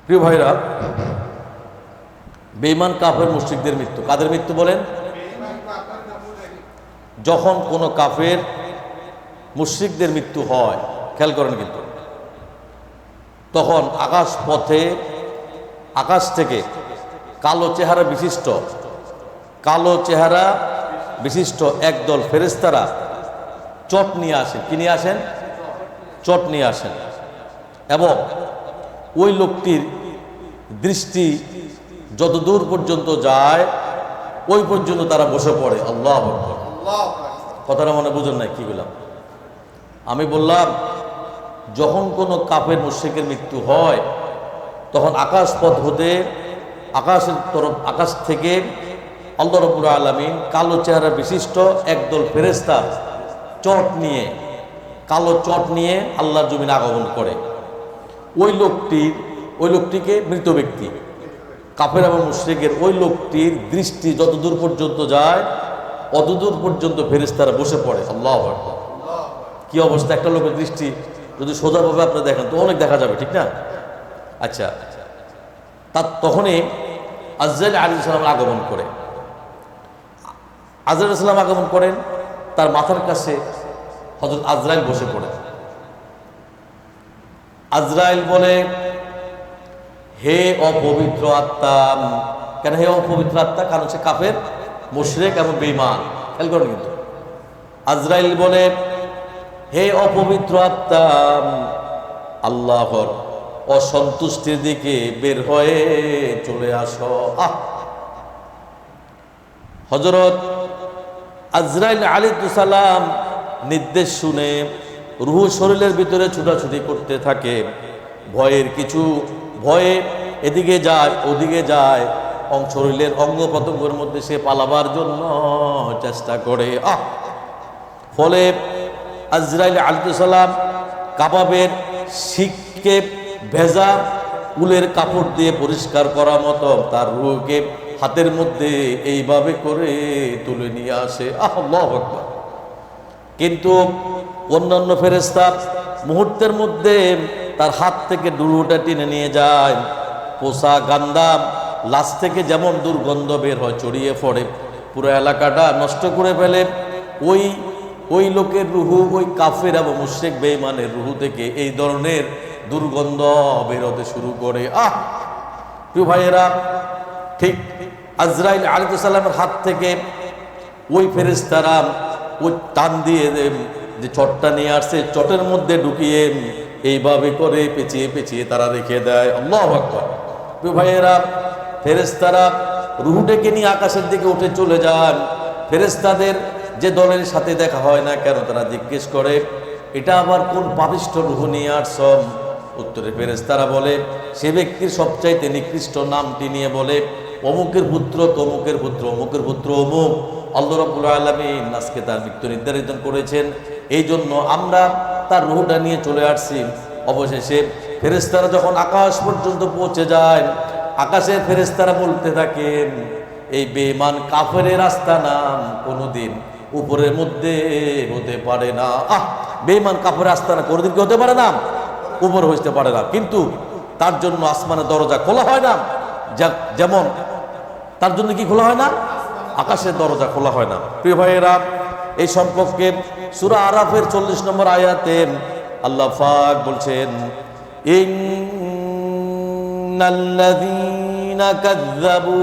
প্রিয় ভাইরা, বেঈমান কাফের মুশরিকদের মৃত্যু। কাদের মৃত্যু বলেন? যখন কোনো কাফের মুশরিকদের মৃত্যু হয়, খেয়াল করেন কিন্তু, তখন আকাশ থেকে কালো চেহারা বিশিষ্ট একদল ফেরেশতারা চট নিয়ে আসেন। কি নিয়ে আসেন? চট নিয়ে আসেন। এবং ওই লোকটির দৃষ্টি যতদূর পর্যন্ত যায় ওই পর্যন্ত তারা বসে পড়ে। আল্লাহু আকবার। কথাটা মনে বুঝুন নাই কি বললাম? আমি বললাম, যখন কোনো কাফের মুশরিকের মৃত্যু হয় তখন আকাশ থেকে আল্লাহ রাব্বুল আলামিন কালো চেহারা বিশিষ্ট একদল ফেরেশতা কালো চট নিয়ে আল্লাহর জমিনে আগমন করে। ওই লোকটিকে মৃত ব্যক্তি, কাফের এবং মুশরিকের ওই লোকটির দৃষ্টি যতদূর পর্যন্ত যায় অতদূর পর্যন্ত ফেরেশতারা বসে পড়ে। আল্লাহু আকবার। কি অবস্থা! একটা লোকের দৃষ্টি যদি সোজাভাবে আপনি দেখেন তো অনেক দেখা যাবে, ঠিক না? আচ্ছা, তখনই আজরাইল আলাইহিস সালাম আগমন করে। আজরাইল সালাম আগমন করেন, তার মাথার কাছে হযরত আজরাইল বসে পড়ে। আজরাইল বলে, হে অপবিত্র আত্মা। কেন হে অপবিত্র আত্মা? কারণ সে কাফের, মুশরিক এবং বেঈমান। খেয়াল করেন কিন্তু, আজরাইল বলে, হে অপবিত্র আত্মা, আল্লাহর অসন্তুষ্টির দিকে বের হয়ে চলে আসো। হযরত আজরাইল আলাইহিস সালাম নির্দেশ শুনে রূহ শরীরের ভিতরে ছুটাছুটি করতে থাকে। ভয়ে এদিকে যায় ওদিকে যায়, শরীরের অঙ্গ প্রত্যঙ্গের মধ্যে সে পালাবার জন্য চেষ্টা করে। ফলে আজরাইল আলাইহিস সালাম কাবাবের শিখকে ভেজা উলের কাপড় দিয়ে পরিষ্কার করার মতো তার রূহকে হাতের মধ্যে এইভাবে করে তুলে নিয়ে আসে। আল্লাহু আকবার। কিন্তু অন্যান্য ফেরেশতা মুহূর্তের মধ্যে তার হাত থেকে রূহটা টেনে নিয়ে যায়। পোষা গান্দা লাশ থেকে যেমন দুর্গন্ধ বের হয়, ছড়িয়ে পড়ে, পুরো এলাকাটা নষ্ট করে ফেলে। ওই লোকের রুহু, ওই কাফের এবং মুশরিক বেঈমানের রুহু থেকে এই ধরনের দুর্গন্ধ বেরোতে শুরু করে। প্রিয় ভাইয়েরা, ঠিক আজরাইল আলাইহিস সালামের হাত থেকে ওই ফেরেশতারা ওই টান দিয়ে যে চটটা নিয়ে আসছে, চটের মধ্যে ঢুকিয়ে এইভাবে করে পেঁচিয়ে তারা রেখে দেয়। আল্লাহু আকবার। প্রিয় ভাইয়েরা, ফেরেশতারা রুহুটাকে নিয়ে আকাশের দিকে উঠে চলে যান। ফেরেশতাদের যে দলের সাথে দেখা হয় না কেন, তারা জিজ্ঞেস করে, এটা আবার কোন পাপিষ্ঠ রুহ নিয়ে আসছ? উত্তরে ফেরেশতারা বলে, সে ব্যক্তির সবচাইতে নিকৃষ্ট নামটি নিয়ে বলে, অমুকের পুত্র তমুকের পুত্র, অমুকের পুত্র অমুক। আল্লাহ রাব্বুল আলামিন আজকে তার মৃত্যু নির্ধারিত করেছেন, এই জন্য আমরা তার রুহটা নিয়ে চলে আসছি। অবশেষে ফেরেশতারা যখন আকাশ পর্যন্ত পৌঁছে যায়, আকাশের ফেরেশতারা বলতে থাকেন, এই বেঈমান কাফের আস্তানা কোনোদিন উপরের মধ্যে হতে পারে না। বেঈমান কাফের আস্তানা কোনোদিন কি হতে পারে না? উপরে হতে পারে না। কিন্তু তার জন্য আসমানের দরজা খোলা হয় না। যেমন তার জন্য কি খোলা হয় না? আকাশের দরজা খোলা হয় না। প্রিয় ভাইয়েরা, এই সম্পর্কে সূরা আরাফের 40 নম্বর আয়াতে আল্লাহ পাক বলছেন, ইন্নাল্লাযীনা কাযযাবু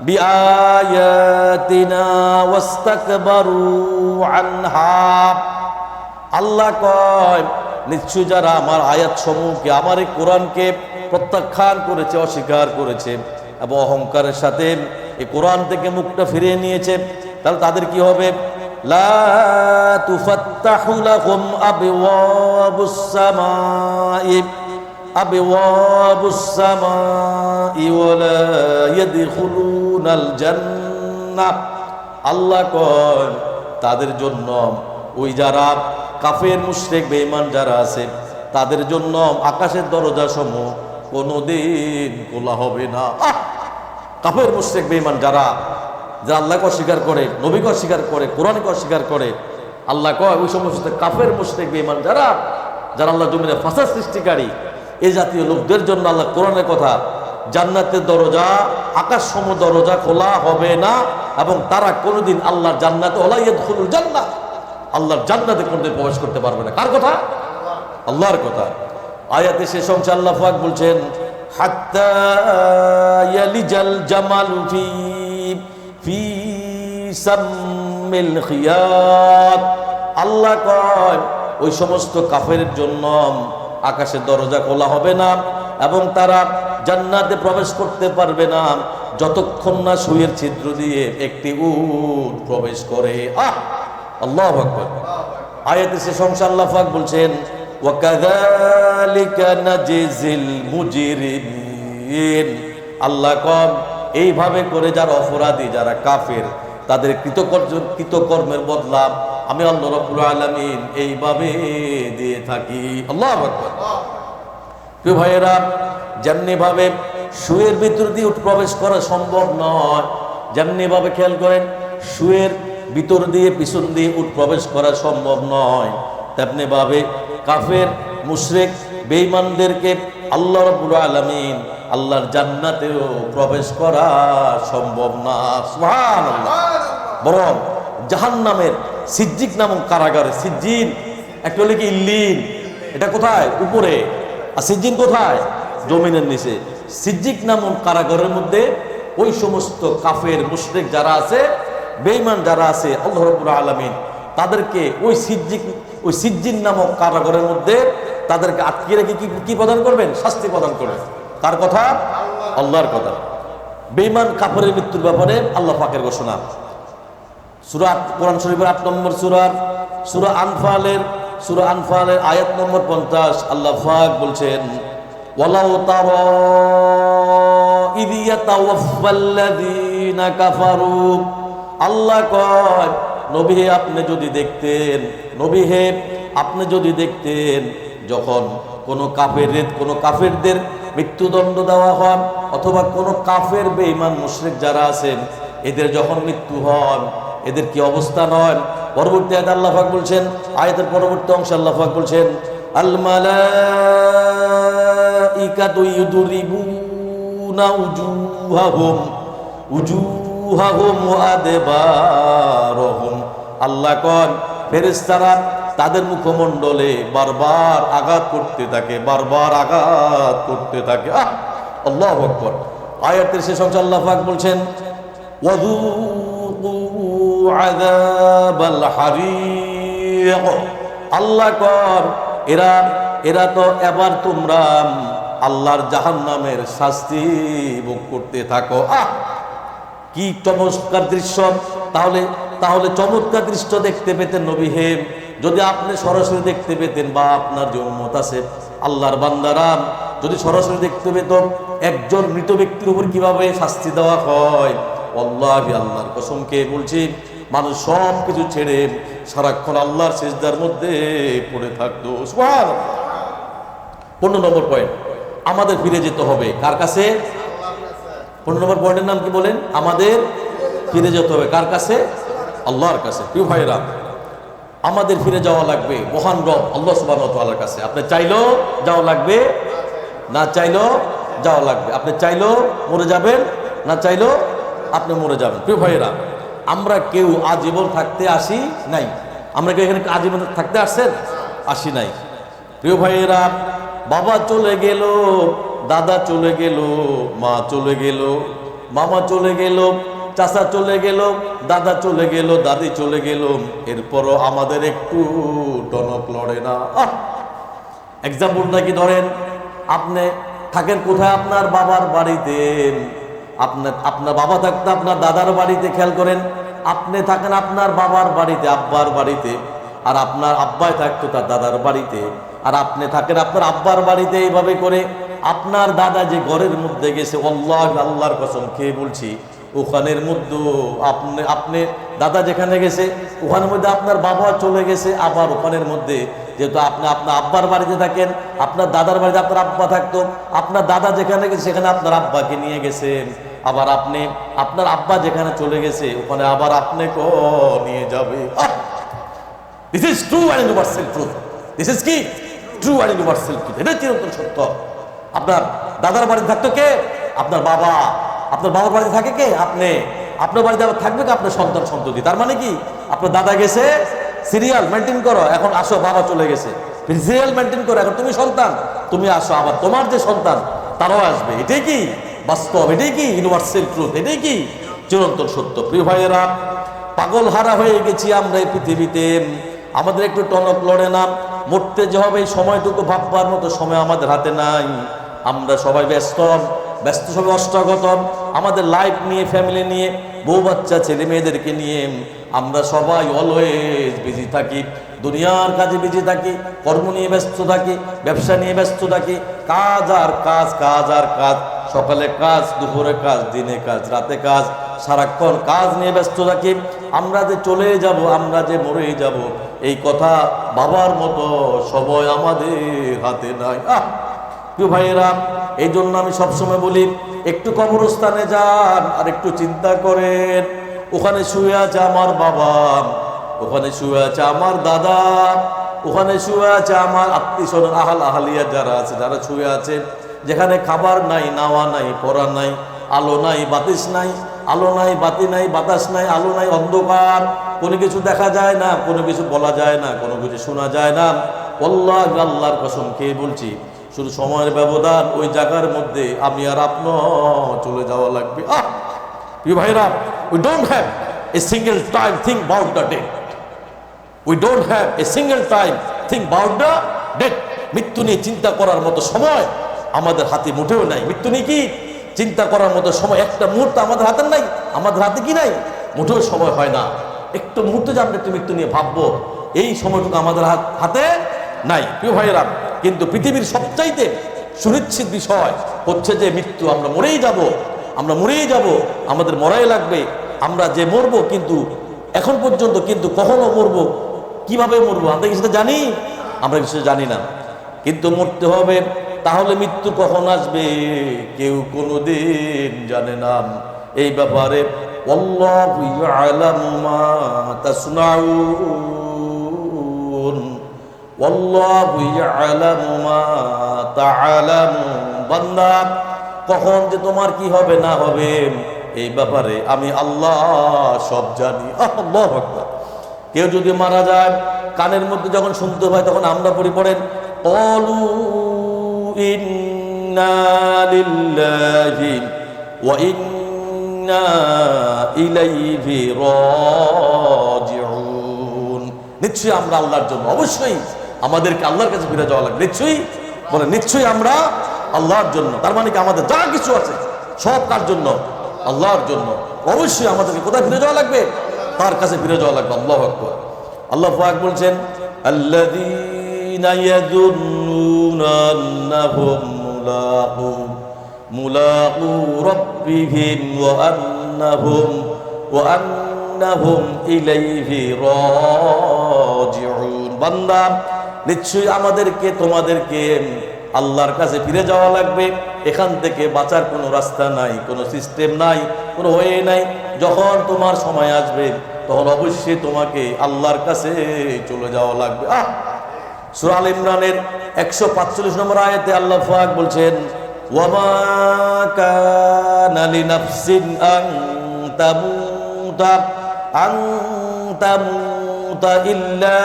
বিআয়াতিনা ওয়াস্তাকবারু আনহা। আল্লাহ কয়, নিশ্চয় যারা আমার আয়াত সমূহকে, আমার এই কোরআনকে প্রত্যাখ্যান করেছে, অস্বীকার করেছে এবং অহংকারের সাথে এই কোরআন থেকে মুখটা ফিরিয়ে নিয়েছে, তাহলে তাদের কি হবে? লা তুফাত্তাহু লাহুম আবওয়াবুস সামাই ওয়ালা ইয়াদখুলুনাল জান্নাহ। আল্লাহ কয়, তাদের জন্য, ওই যারা কাফের মুশরিক বেঈমান যারা আছে, তাদের জন্য আকাশের দরজা সমূহ কোনোদিন খোলা হবে না। কাফের মুশরিক বেঈমান যারা আল্লাহকে অস্বীকার করে, নবীকে অস্বীকার করে, কোরআনকে অস্বীকার করে, আল্লাহ কয় ওই সমস্ত কাফের মুশরিক বেঈমান যারা আল্লাহ জমিনে ফাসাদ সৃষ্টিকারী, এই জাতীয় লোকদের জন্য আল্লাহ কোরআনের কথা, জান্নাতের দরজা আকাশ সম দরজা খোলা হবে না, এবং তারা কোনোদিন আল্লাহর জান্নাতে ওলা ইয়াদখুলুল জান্নাহ, আল্লাহর জান্নাতে কোনোদিন প্রবেশ করতে পারবে না। কার কথা? আল্লাহর কথা। আয়াতে শেষ অংশে আল্লাহ পাক বলছেন, হাত্তা ইয়ালিজাল জামালু ফি সাম্মিল খিয়াত। আল্লাহ কয় ওই সমস্ত কাফেরের জন্য আকাশের দরজা খোলা হবে না এবং তারা জান্নাতে প্রবেশ করতে পারবে না যতক্ষণ না সুইয়ের ছিদ্র দিয়ে একটি উট প্রবেশ করে। আল্লাহু আকবার। আয়াতে শেষ অংশে আল্লাহ পাক বলছেন, ওয়া কাযালিকা নাজিজিল মুজরিমিন। আল্লাহ কয় এইভাবে করে যারা অপরাধী, যারা কাফের, তাদের কৃতকর্মের বদলা আমি আল্লাহ রাব্বুল আলামিন এইভাবে দিয়ে থাকি। আল্লাহু আকবার। প্রিয় ভাইয়েরা, যেমনি ভাবে শুয়ের ভিতর দিয়ে উট প্রবেশ করা সম্ভব নয়, যেমনি ভাবে খেয়াল করেন শুয়ের ভিতর দিয়ে পিছন দিয়ে উট প্রবেশ করা সম্ভব নয়, তেমনি ভাবে কাফের মুশরিক বেঈমানদেরকে আল্লাহ রাব্বুল আলামিন আল্লাহর জান্নাতেও প্রবেশ করা সম্ভব না। সুবহানাল্লাহ। বরং জাহান্নামের সিজ্জিক নামক কারাগারে, সিজ্জিন একটা হলে কি ইল্লিন, এটা কোথায়? উপরে। আর সিজ্জিন কোথায়? জমিনের নিচে। সিজ্জিক নামক কারাগারের মধ্যে ওই সমস্ত কাফের মুশরিক যারা আছে, বেঈমান যারা আছে, আল্লাহ রাব্বুল আলামিন তাদেরকে ওই সিজ্জিন নামক কারাগারের মধ্যে তাদেরকে আটকে রেখে কি প্রদান করবেন? শাস্তি প্রদান করবেন। কার কথা? আল্লাহর কথা। বেঈমান কাফেরের মৃত্যুর ব্যাপারে আল্লাহ পাকের ঘোষণা সূরা কোরআন শরীফের 8 নম্বর সূরা আনফালের আয়াত নম্বর 50 আল্লাহ পাক বলছেন, ওয়ালাউ তারা ইয ইয়াতাওয়াফাল্লাযীনা কাফারু। আল্লাহ কয় নবী হে আপনি যদি দেখতেন যখন কোনো কাফেরদের মৃত্যুদণ্ড দেওয়া হয়, অথবা কোনো কাফের বেঈমান মুশরিক যারা আছেন এদের যখন মৃত্যু হয় এদের কি অবস্থা নয়। পরবর্তী আয়াতে আল্লাহ পাক বলছেন, আয়াতের পরবর্তী অংশে আল্লাহ পাক বলছেন, আল মালাইকাতু ইউদরিবুনা উজুহাহুম ওয়া আদবারহুম। আল্লাহ কন ফেরেশতারা তাদের মুখমণ্ডলে বারবার আঘাত করতে থাকে। আল্লাহু আকবার। আয়াতের শেষ অংশে আল্লাহ পাক বলছেন, ওয়াযুকু আযাবাল হারিক। আল্লাহ কর এরা তো এবার তোমরা আল্লাহর জাহান্নামের শাস্তি ভোগ করতে থাকো। কি চমৎকার দৃশ্য! তাহলে চমৎকার দৃশ্য দেখতে পেতেন নবী হে, যদি আপনি সরাসরি দেখতে পেতেন, বা আপনার যে উম্মত আছে আল্লাহর বান্দারা যদি সরাসরি দেখতে পেত একজন মৃত ব্যক্তির উপর কিভাবে শাস্তি দেওয়া হয়, আল্লাহি আল্লাহর কসম কে বলছি, মানুষ সব কিছু ছেড়ে সারাক্ষণ আল্লাহর সিজদার মধ্যে পড়ে থাকতো। সুবহানাল্লাহ। 15 নম্বর পয়েন্ট, আমাদের ফিরে যেতে হবে কার কাছে? 15 নম্বর পয়েন্টের নাম কি বলেন? আমাদের ফিরে যেতে হবে কার কাছে? আল্লাহর কাছে। প্রিয় ভাইরা, আমাদের ফিরে যাওয়া লাগবে মহান রব আল্লাহ সুবহানাহু ওয়া তাআলার কাছে। আপনি চাইলেও যাওয়া লাগবে, না চাইলেও যাওয়া লাগবে। আপনি চাইলেও মরে যাবেন, না চাইলেও আপনি মরে যাবেন। প্রিয় ভাইরা, আমরা কেউ আজীবন থাকতে আসি নাই। আমরা কেউ এখানে আজীবন থাকতে আসছেন? আসি নাই। প্রিয় ভাইয়েরা, বাবা চলে গেল, দাদা চলে গেল, মা চলে গেল, মামা চলে গেল, চাচা চলে গেল, দাদা চলে গেল, দাদি চলে গেল, এরপরও আমাদের একটু টনক লড়ে না। এক্সাম্পলটা কি ধরেন, আপনি থাকেন কোথায়? আপনার বাবার বাড়িতে। আপনার বাবা থাকতে আপনার দাদার বাড়িতে। খেয়াল করেন, আপনি থাকেন আপনার বাবার বাড়িতে, আব্বার বাড়িতে, আর আপনার আব্বাই থাকতো তার দাদার বাড়িতে, আর আপনি থাকেন আপনার আব্বার বাড়িতে। এইভাবে করে আপনার দাদা যে ঘরের মধ্যে গেছে, আল্লাহর কসম খেয়ে বলছি, ওখানের মধ্যে আপনি দাদা যেখানে গেছে ওখানের মধ্যে আপনার বাবা চলে গেছে। আবার ওখানের মধ্যে যেহেতু আপনি আপনার আব্বার বাড়িতে থাকেন, আপনার দাদার বাড়িতে আপনার আব্বা থাকতো, আপনার দাদা যেখানে গেছে সেখানে আপনার আব্বাকে নিয়ে গেছেন। আবার আপনি আপনার আব্বা যেখানে চলে গেছে ওখানে আবার আপনাকে নিয়ে যাবে। This is true and universal truth. This is কি? ট্রু অ্যান্ড ইউনিভার্সাল ট্রুথ, এটাই চিরন্তন সত্য। আপনার দাদার বাড়ি থাকতো কে? আপনার বাবা। আপনার বাবার বাড়িতে থাকে কে? আপনি। আপনার বাড়িতে আবার থাকবে কি? আপনার সন্তান সন্ততি। তার মানে কি? আপনার দাদা গেছে, সিরিয়াল মেনটেন করো, এখন আসো, বাবা চলে গেছে, সিরিয়াল মেনটেন করো, এখন তুমি সন্তান, তুমি আসো, আবার তোমার যে সন্তান তারাও আসবে। এটাই কি বাস্তব? এটাই কি ইউনিভার্সাল ট্রুথ? এটাই কি চিরন্তন সত্য? প্রিয় ভাইয়েরা, পাগল হারা হয়ে গেছি আমরা এই পৃথিবীতে। আমাদের একটু টনক লড়ে না। মরতে যে হবে এই সময়টুকু ভাববার মতো সময় আমাদের হাতে নাই। আমরা সবাই ব্যস্ত, সবাই অষ্টাগত। আমাদের লাইফ নিয়ে, ফ্যামিলি নিয়ে, বউ বাচ্চা, ছেলে মেয়েদেরকে নিয়ে আমরা সবাই অলওয়েজ বিজি থাকি, দুনিয়ার কাজে বিজি থাকি, কর্ম নিয়ে ব্যস্ত থাকি, ব্যবসা নিয়ে ব্যস্ত থাকি, কাজ আর কাজ, কাজ আর কাজ, সকালে কাজ, দুপুরে কাজ, দিনে কাজ, রাতে কাজ, সারাক্ষণ কাজ নিয়ে ব্যস্ত থাকি। আমরা যে চলে যাব, আমরা যে মরে যাব, এই কথা বাবার মতো সময় আমাদের হাতে নাই। প্রিয় ভাইয়েরা, এই জন্য আমি সবসময় বলি, একটু কবরস্থানে যান আর একটু চিন্তা করেন, ওখানে শুয়ে আছে আমার বাবা, ওখানে শুয়ে আছে আমার দাদা, ওখানে শুয়ে আছে আমার আত্মীয় স্বজন, আহাল আহালিয়া যারা আছে, যারা শুয়ে আছে, যেখানে খাবার নাই, নাওয়া নাই, পড়া নাই, আলো নাই, বাতিস নাই, আলো নাই, বাতি নাই, বাতাস নাই, আলো নাই, অন্ধকার, কোনো কিছু দেখা যায় না, কোনো কিছু বলা যায় না, কোনো কিছু শোনা যায় না। আল্লাহ, আল্লাহর কসম খেয়ে বলছি, শুধু সময়ের ব্যবধান, ওই জায়গার মধ্যে আমি আর আপনার চলে যাওয়া লাগবে। প্রিয় ভাইরা, we don't have a single time think about the death. We don't have a single time think about the death. মৃত্যু নিয়ে চিন্তা করার মতো সময় আমাদের হাতে মুঠেও নাই। মৃত্যু নিয়ে কি চিন্তা করার মতো সময় একটা মুহূর্ত আমাদের হাতে নাই। আমাদের হাতে কি নাই? মুঠেও সময় হয় না। একটু মুহূর্তে যে আমরা একটু মৃত্যু নিয়ে ভাববো, এই সময়টুকু আমাদের হাতে নাই। প্রিয় ভাইয়েরা, কিন্তু পৃথিবীর সবচাইতে সুনিশ্চিত বিষয় হচ্ছে যে মৃত্যু। আমরা মরেই যাব, আমরা মরেই যাব, আমাদের মরাই লাগবে। আমরা যে মরবো, কিন্তু এখন পর্যন্ত কিন্তু কখনো মরবো, কিভাবে মরবো আমরা কি সেটা জানি? আমরা কিছু জানি না, কিন্তু মরতে হবে। তাহলে মৃত্যু কখন আসবে কেউ কোনোদিন জানে না। এই ব্যাপারে আল্লাহু ইয়ালামু মা তাসনাউন, আল্লাহু ইয়ালামু মা তাআলামুন। বান্দা, কখন যে তোমার কি হবে না হবে, এই ব্যাপারে আমি আল্লাহ সব জানি। আল্লাহু আকবার। কেউ যদি মারা যায়, কানের মধ্যে যখন শুনতে হয়, তখন আমরা পড়েন ক্বালু ইন্না লিল্লাহি ওয়া ইন্না ইলাইহি রাজিউন। নিশ্চয়ই আমরা আল্লাহর জন্য, অবশ্যই আমাদেরকে আল্লাহর কাছে ফিরে যাওয়া লাগবে। নিশ্চয়ই বলে, নিশ্চয়ই আমরা আল্লাহর জন্য। তার মানে কি আমাদের যা কিছু আছে সব কার জন্য? আল্লাহর জন্য। অবশ্যই আমাদেরকে কোথায় ফিরে যাওয়া লাগবে? তার কাছে ফিরে যাওয়া লাগবে। আল্লাহু আকবার। আল্লাহ পাক বলছেন, আল্লাযীনা ইয়াযুন্নুনা আন্নাহুম মুলাকু রাব্বিহিম ওয়া আন্নাহুম ইলাইহি রাজিউন। বান্দা, নিশ্চয়ই আমাদেরকে, তোমাদেরকে আল্লাহর কাছে ফিরে যাওয়া লাগবে। এখান থেকে বাঁচার কোনো রাস্তা নাই, কোনো সিস্টেম নাই, কোনো ওয়ে নাই। যখন তোমার সময় আসবে, তখন অবশ্যই তোমাকে আল্লাহর কাছে চলে যাওয়া লাগবে। সূরা আল ইমরানের 145 নম্বর আয়াতে আল্লাহ পাক বলছেন, ওয়ামা কানা লিনাফসিন আন তামুতা ইল্লা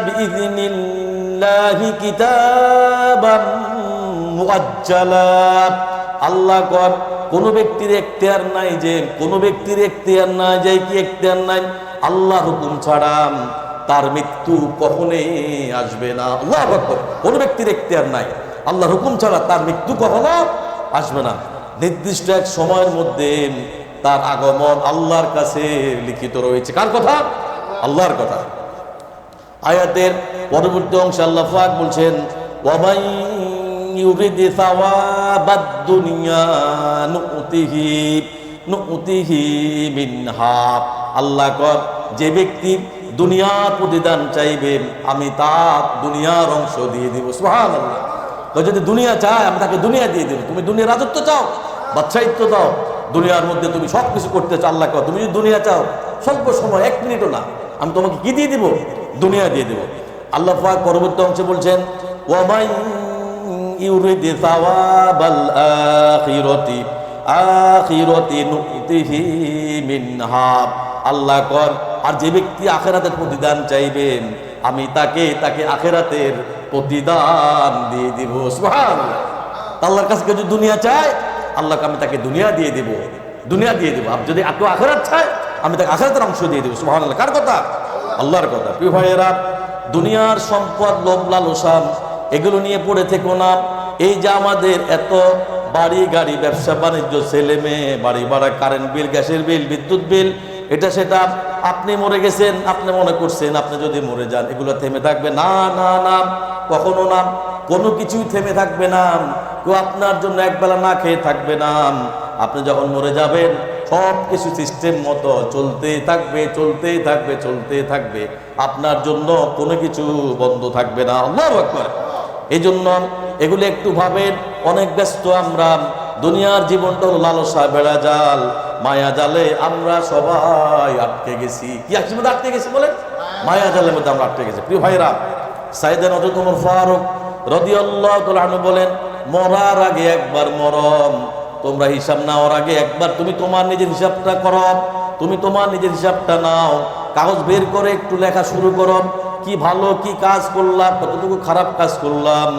বিইذনিল্লাহি কিতাবাম মুআজ্জালা। আল্লাহ কর, কোনো ব্যক্তির এখতিয়ার নাই যে, কোনো ব্যক্তির এখতিয়ার নাই যে, কি এখতিয়ার নাই? আল্লাহর হুকুম ছাড়া তার মৃত্যু কখনোই আসবে না। আল্লাহু আকবার। কোনো ব্যক্তির এখতিয়ার নাই, আল্লাহর হুকুম ছাড়া তার মৃত্যু কখনো আসবে না। নির্দিষ্ট এক সময়ের মধ্যে তার আগমন আল্লাহর কাছে লিখিত রয়েছে। কার কথা? আল্লাহর কথা। আয়াতের পরবর্তী অংশে আল্লাহ পাক বলছেন, ওয়ামাই ইউরিদি সাওয়াবাদ দুনিয়া নুতিহি মিনহা। আল্লাহ কর, যে ব্যক্তি দুনিয়ার প্রতিদান চাইবে, আমি তার দুনিয়ার অংশ দিয়ে দিব। সুবহানাল্লাহ। তো যদি দুনিয়া চায়, আমি তাকে দুনিয়া দিয়ে দিব। তুমি দুনিয়ার রাজত্ব চাও, বাদশাহিত্ব দাও, দুনিয়ার মধ্যে তুমি সব কিছু করতে চাও, আল্লাহ কর, তুমি যদি দুনিয়া চাও, স্বল্প সময়, 1 মিনিটও না, আমি তোমাকে কি দিয়ে দিব? দুনিয়া দিয়ে দেব। আল্লাহ পাক পরবর্তী অংশে বলছেন ওয়ামাই ইউরিদি সাওয়াবাল আখিরাতি নুতিহি মিনহা। আল্লাহ কর আর যে ব্যক্তি আখিরাতের প্রতিদান চাইবেন আমি তাকে আখিরাতের প্রতিদান দিয়ে দিব। সুবহানাল্লাহ। আল্লাহর কাছে যদি দুনিয়া চায় আল্লাহকে আমি তাকে দুনিয়া দিয়ে দেব, দুনিয়া দিয়ে দেব। আর যদি এত আখিরাত চায় আমি তাকে আখিরাতের অংশ দিয়ে দেব। সুবহানাল্লাহ। কার কথা? আল্লাহর কথা। প্রিয় ভাইয়েরা, দুনিয়ার সম্পদ, লোভ লালসা এগুলো নিয়ে পড়ে থেকো না। এই যে আমাদের এত বাড়ি গাড়ি, ব্যবসা বাণিজ্য, ছেলে মেয়ে, বাড়ি ভাড়া, কারেন্ট বিল, গ্যাসের বিল, বিদ্যুৎ বিল, এটা সেটা, আপনি মরে গেছেন, আপনি মনে করছেন আপনি যদি মরে যান এগুলো থেমে থাকবে? না না না, কখনো না। কোনো কিছুই থেমে থাকবে না। কেউ আপনার জন্য একবেলা না খেয়ে থাকবে না। আপনি যখন মরে যাবেন সব কিছু সিস্টেম মতো চলতেই থাকবে, চলতেই থাকবে, চলতেই থাকবে। আপনার জন্য কোনো কিছু বন্ধ থাকবে না। আল্লাহু আকবার। এই জন্য এগুলো একটু ভাবেন। অনেক ব্যস্ত আমরা, দুনিয়ার জীবনটা লালসা, বেড়া জাল, মায়া জালে আমরা সবাই আটকে গেছি। কি মধ্যে আটকে গেছি বলেন? মায়া জালের মধ্যে আমরা আটকে গেছি। প্রিয় ভাইরা, সাইয়েদনা হযরত ওমর ফারুক রাদিয়াল্লাহু তাআলা আনহু বলেন, মরার আগে একবার মরম, তোমরা হিসাব নেওয়ার আগে একবার তুমি তোমার নিজের হিসাবটা করো। তুমি তোমার নিজের হিসাবটা নাও, কাগজ বের করে একটু লেখা শুরু করো। কি ভালো কি কাজ করলাম, কতটুকু খারাপ কাজ করলাম,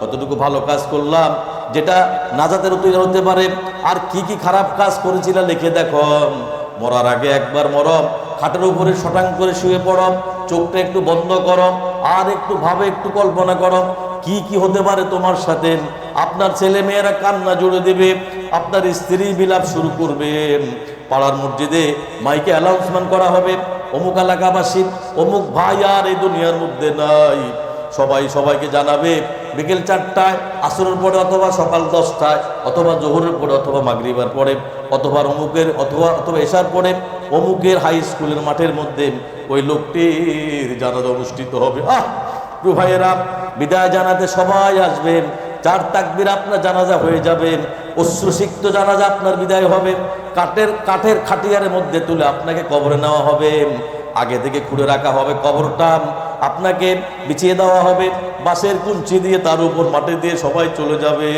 কতটুকু ভালো কাজ করলাম যেটা নাজাতের উত্তর হতে পারে, আর কি কি খারাপ কাজ করেছিল লিখে দেখো। মরার আগে একবার মরম, খাটের উপরে শটাং করে শুয়ে পড়ো, চোখটা একটু বন্ধ করো, আর একটু ভাবে, একটু কল্পনা করো কি কি হতে পারে তোমার সাথে। আপনার ছেলে মেয়েরা কান্না জুড়ে দেবে, আপনার স্ত্রী বিলাপ শুরু করবে, পাড়ার মসজিদে মাইকে অ্যানাউন্সমেন্ট করা হবে, অমুক এলাকাবাসী, অমুক ভাই আর এই দুনিয়ার মধ্যে নাই, সবাই সবাইকে জানাবে। বিকেল 4টায়, আসরের পরে, অথবা সকাল 10টায়, অথবা জোহরের পরে, অথবা মাগরিবার পরে, অথবা অমুকের অথবা এশার পরে অমুকের হাই স্কুলের মাঠের মধ্যে ওই লোকটির জানাজা অনুষ্ঠিত হবে। প্রিয় ভাইয়েরা, বিদায় জানাতে সবাই আসবেন। 4 তাকবীর আপনার জানাজা হয়ে যাবে, অশ্রুসিক্ত জানাজা আপনার বিদায় হবে। কাঠের খাটিয়ারের মধ্যে তুলে আপনাকে কবরে নেওয়া হবে, আগে থেকে খুঁড়ে রাখা হবে কবরটা, আপনাকে বিছিয়ে দেওয়া হবে বাঁশের কুঞ্চি দিয়ে, তার উপর মাটি দিয়ে সবাই চলে যাবে।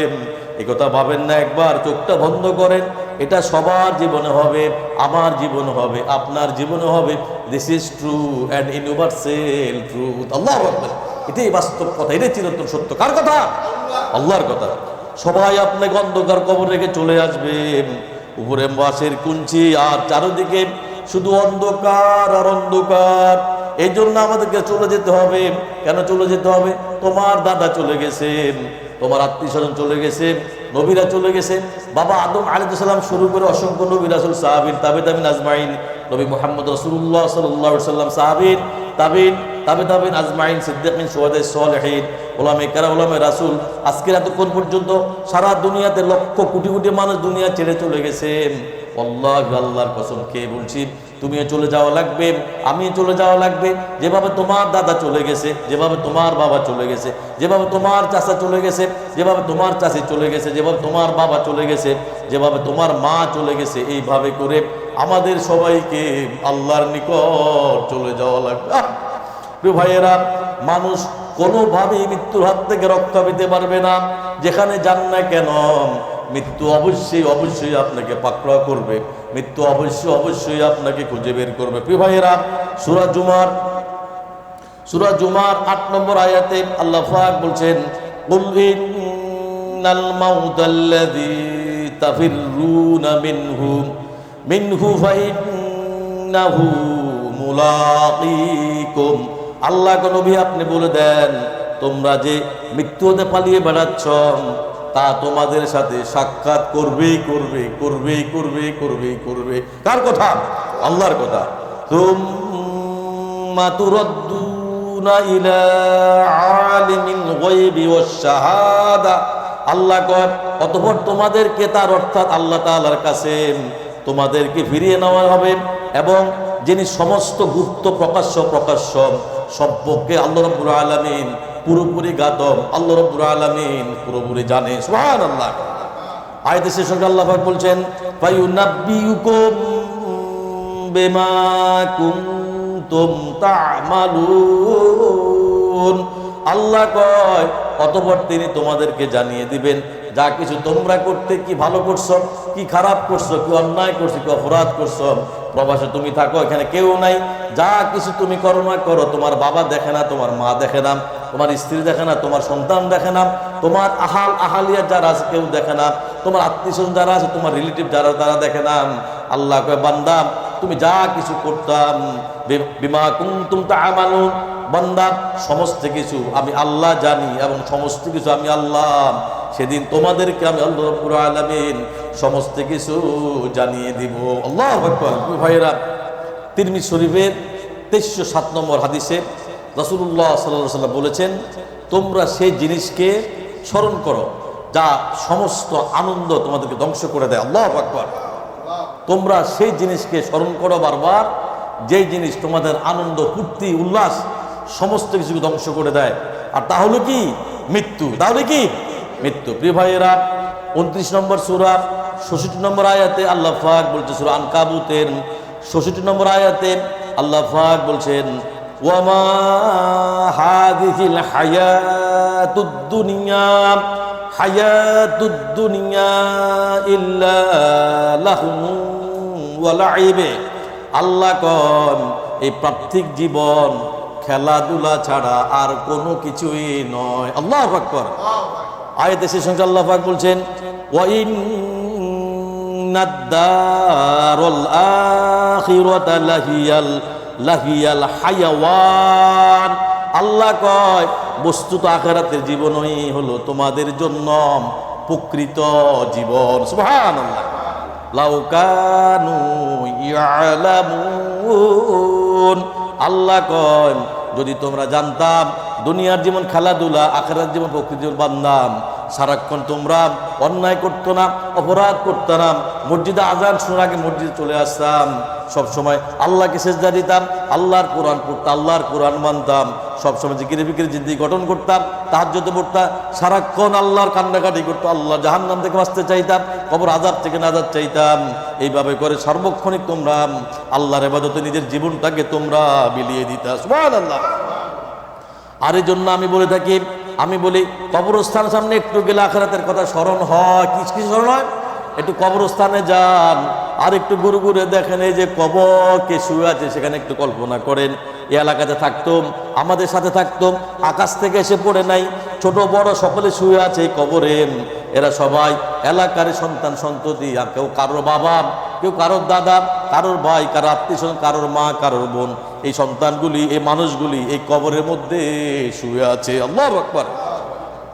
এই কথা ভাবেন না, একবার চোখটা বন্ধ করেন। এটা সবার জীবনে হবে, আমার জীবনে হবে, আপনার জীবনে হবে। This is true and universal truth. আল্লাহু আকবার। এটাই বাস্তব কথা, এটাই চিরন্তন সত্য। কার কথা? আল্লাহর কথা। সবাই আপনাকে অন্ধকার কবর রেখে চলে আসবেন, উপরে বাঁশের কুঞ্চি আর চারিদিকে শুধু অন্ধকার আর অন্ধকার। এই জন্য আমাদেরকে চলে যেতে হবে। কেন চলে যেতে হবে? তোমার দাদা চলে গেছেন, তোমার আত্মীয় স্বজন চলে গেছে, নবীরা চলে গেছে। বাবা আদম আলাইহিস সালাম শুরু করে অসংখ্য নবী রাসূল, সাহাবীন, তাবেঈন আজমাইন, নবী মুহাম্মদ রাসূলুল্লাহ সাল্লাল্লাহু আলাইহি ওয়াসাল্লাম, সাহাবীন, তাবেঈন আজমাইন, সিদ্দিকিন, শুহাদা, সালেহিন, উলামায়ে কেরাম, উলামায়ে রাসূল, আজকের এতক্ষণ পর্যন্ত সারা দুনিয়াতে লক্ষ কোটি কোটি মানুষ দুনিয়া ছেড়ে চলে গেছেন। আল্লাহ, আল্লাহর কসম খেয়ে বলছি, তুমিও চলে যাওয়া লাগবে, আমিও চলে যাওয়া লাগবে। যেভাবে তোমার দাদা চলে গেছে, যেভাবে তোমার বাবা চলে গেছে, যেভাবে তোমার চাচা চলে গেছে, যেভাবে তোমার চাচি চলে গেছে, যেভাবে তোমার বাবা চলে গেছে, যেভাবে তোমার মা চলে গেছে, এইভাবে করে আমাদের সবাইকে আল্লাহর নিকট চলে যাওয়া লাগবে। প্রিয় ভাইয়েরা, মানুষ কোনোভাবেই মৃত্যুর হাত থেকে রক্ষা পেতে পারবে না। যেখানে যান না কেন, মৃত্যু অবশ্যই আপনাকে পাকড়াও করবে, মৃত্যু অবশ্যই আপনাকে খুঁজে বের করবে। প্রিয় ভাইয়েরা, সূরা জুমার 8 নম্বর আয়াতে আল্লাহ পাক বলছেন, কুল ইন্নাল মাউতাল্লাযী তাফিররুনা মিনহু ফাইন্নাহু মুলাকীকুম। আল্লাহ নবী আপনি বলে দেন, তোমরা যে মৃত্যু হতে পালিয়ে বেড়াচ্ছ তা তোমাদের সাথে সাক্ষাৎ করবেই করবে। কার কথা? আল্লাহর কথা। তুম্মা তুরাদ্দুনা ইলা আলিমিল গায়বি ওয়াশ শাহাদা। আল্লাহ কয়, অতঃপর তোমাদেরকে, তার অর্থাৎ আল্লাহ তাআলার কাছে তোমাদেরকে ফিরিয়ে নেওয়া হবে, এবং যিনি সমস্ত গুপ্ত প্রকাশ্য সম্পর্কে আল্লাহ রাব্বুল আলামিন পুরোপুরি গাতব, আল্লাহ রাব্বুল আলামিন পুরোপুরি জানে। সুবহানাল্লাহ। আয়াতে শেষ আল্লাহ পাক বলছেন, ফায়ুনাব্বিউকুম বিমা কুনতুম তা'মালুন। আল্লাহ কয় অতঃপর তিনি তোমাদেরকে জানিয়ে দিবেন যা কিছু তোমরা করতে, কি ভালো করছো, কি খারাপ করছো, কি অন্যায় করছো, কি অপরাধ করছো। প্রবাসে তুমি থাকো, এখানে কেউ নাই, যা কিছু তুমি করো না করো, তোমার বাবা দেখে না, তোমার মা দেখে না, তোমার স্ত্রী দেখে না, তোমার সন্তান দেখে না, তোমার আহালিয়া যারা আছে কেউ দেখে না, তোমার আত্মীয় স্বজন যারা আছে, তোমার রিলেটিভ যারা তারা দেখে না। আল্লাহ কয় বান্দা তুমি যা কিছু করতাম, বিমা কুনতুম তা'মালুন, বান্দা সমস্ত কিছু আমি আল্লাহ জানি এবং সমস্ত কিছু আমি আল্লাহ সেদিন তোমাদেরকে আমি আল্লাহ রাব্বুল আলামিন সমস্ত কিছু জানিয়ে দিব। আল্লাহু আকবার। ভাইরা, তিরমিজি শরীফের 2307 নম্বর হাদিসে রাসূলুল্লাহ সাল্লাল্লাহু আলাইহি ওয়াসাল্লাম বলেছেন, তোমরা সেই জিনিসকে স্মরণ করো যা সমস্ত আনন্দ তোমাদেরকে ধ্বংস করে দেয়। আল্লাহু আকবার। তোমরা সেই জিনিসকে স্মরণ করো বারবার, যেই জিনিস তোমাদের আনন্দ, ফুর্তি, উল্লাস সমস্ত কিছুকে ধ্বংস করে দেয়। আর তা হলো কি? মৃত্যু। তাহলে কি? মৃত্যু। প্রিয় ভাইয়েরা, 29 নম্বর সূরা 66 নম্বর আয়াতে আল্লাহ পাক বলছে, সূরা আনকাবুতের 66 নম্বর আয়াতে আল্লাহ পাক বলছেন, ওয়ামা হাযিহিল হায়াতুদ দুনিয়া ইল্লা লাহু ওয়া লাইব। আল্লাহ কন এই পার্থিব জীবন খেলাধুলা ছাড়া আর কোনো কিছুই নয়। আল্লাহু আকবার। আয়াতে শেষ অংশে আল্লাহ পাক বলছেন, ওয়া ইন্নাদ দারুল আখিরাতা লাহিয়াল হায়াওয়ান। আল্লাহ কয় বস্তুত আখিরাতের জীবনই হলো তোমাদের জন্য প্রকৃত জীবন। সুবহানাল্লাহ। লাউ কানু ইয়ালামুন। আল্লাহ কয় যদি তোমরা জানতাম দুনিয়ার জীবন খেলাধুলা, আখিরাতের জীবন প্রকৃত জীবন, বান্দাম সারাক্ষণ তোমরা অন্যায় করতো না, অপরাধ করতো না, মসজিদে আজান শোনার আগে মসজিদে চলে আসতাম, সবসময় আল্লাহকে সেজদা দিতাম, আল্লাহর কোরআন পড়তাম, আল্লাহর কোরআন মানতাম, সবসময় জিকির ফিকির জিন্দেগি গঠন করতাম, তাহাজ্জুদে পড়তাম, সারাক্ষণ আল্লাহর কান্নাকাটি করতো, আল্লাহ জাহান্নাম থেকে বাঁচতে চাইতাম, কবর আযাব থেকে নাজাত চাইতাম। এইভাবে করে সর্বক্ষণিক তোমরা আল্লাহর ইবাদতে নিজের জীবনটাকে তোমরা বিলিয়ে দিতা। সুবহানাল্লাহ। আর এই জন্য আমি বলে থাকি, আমি বলি কবরস্থানের সামনে একটু গেলে আখিরাতের কথা স্মরণ হয়। কি স্মরণ হয়? একটু কবরস্থানে যান আর একটু ঘুরে ঘুরে দেখেন, এই যে কবর কে শুয়ে আছে সেখানে একটু কল্পনা করেন। এই এলাকাতে থাকতাম, আমাদের সাথে থাকতাম, আকাশ থেকে এসে পড়ে নাই, ছোট বড় সকলে শুয়ে আছে এই কবরে। এরা সবাই এলাকার সন্তান সন্ততি, আর কেউ কারোর বাবা, কেউ কারোর দাদা, কারোর ভাই, কারোর আত্মীয় স্বজন, কারোর মা, কারোর বোন। এই সন্তানগুলি, এই মানুষগুলি এই কবরের মধ্যে শুয়ে আছে। আল্লাহু আকবার।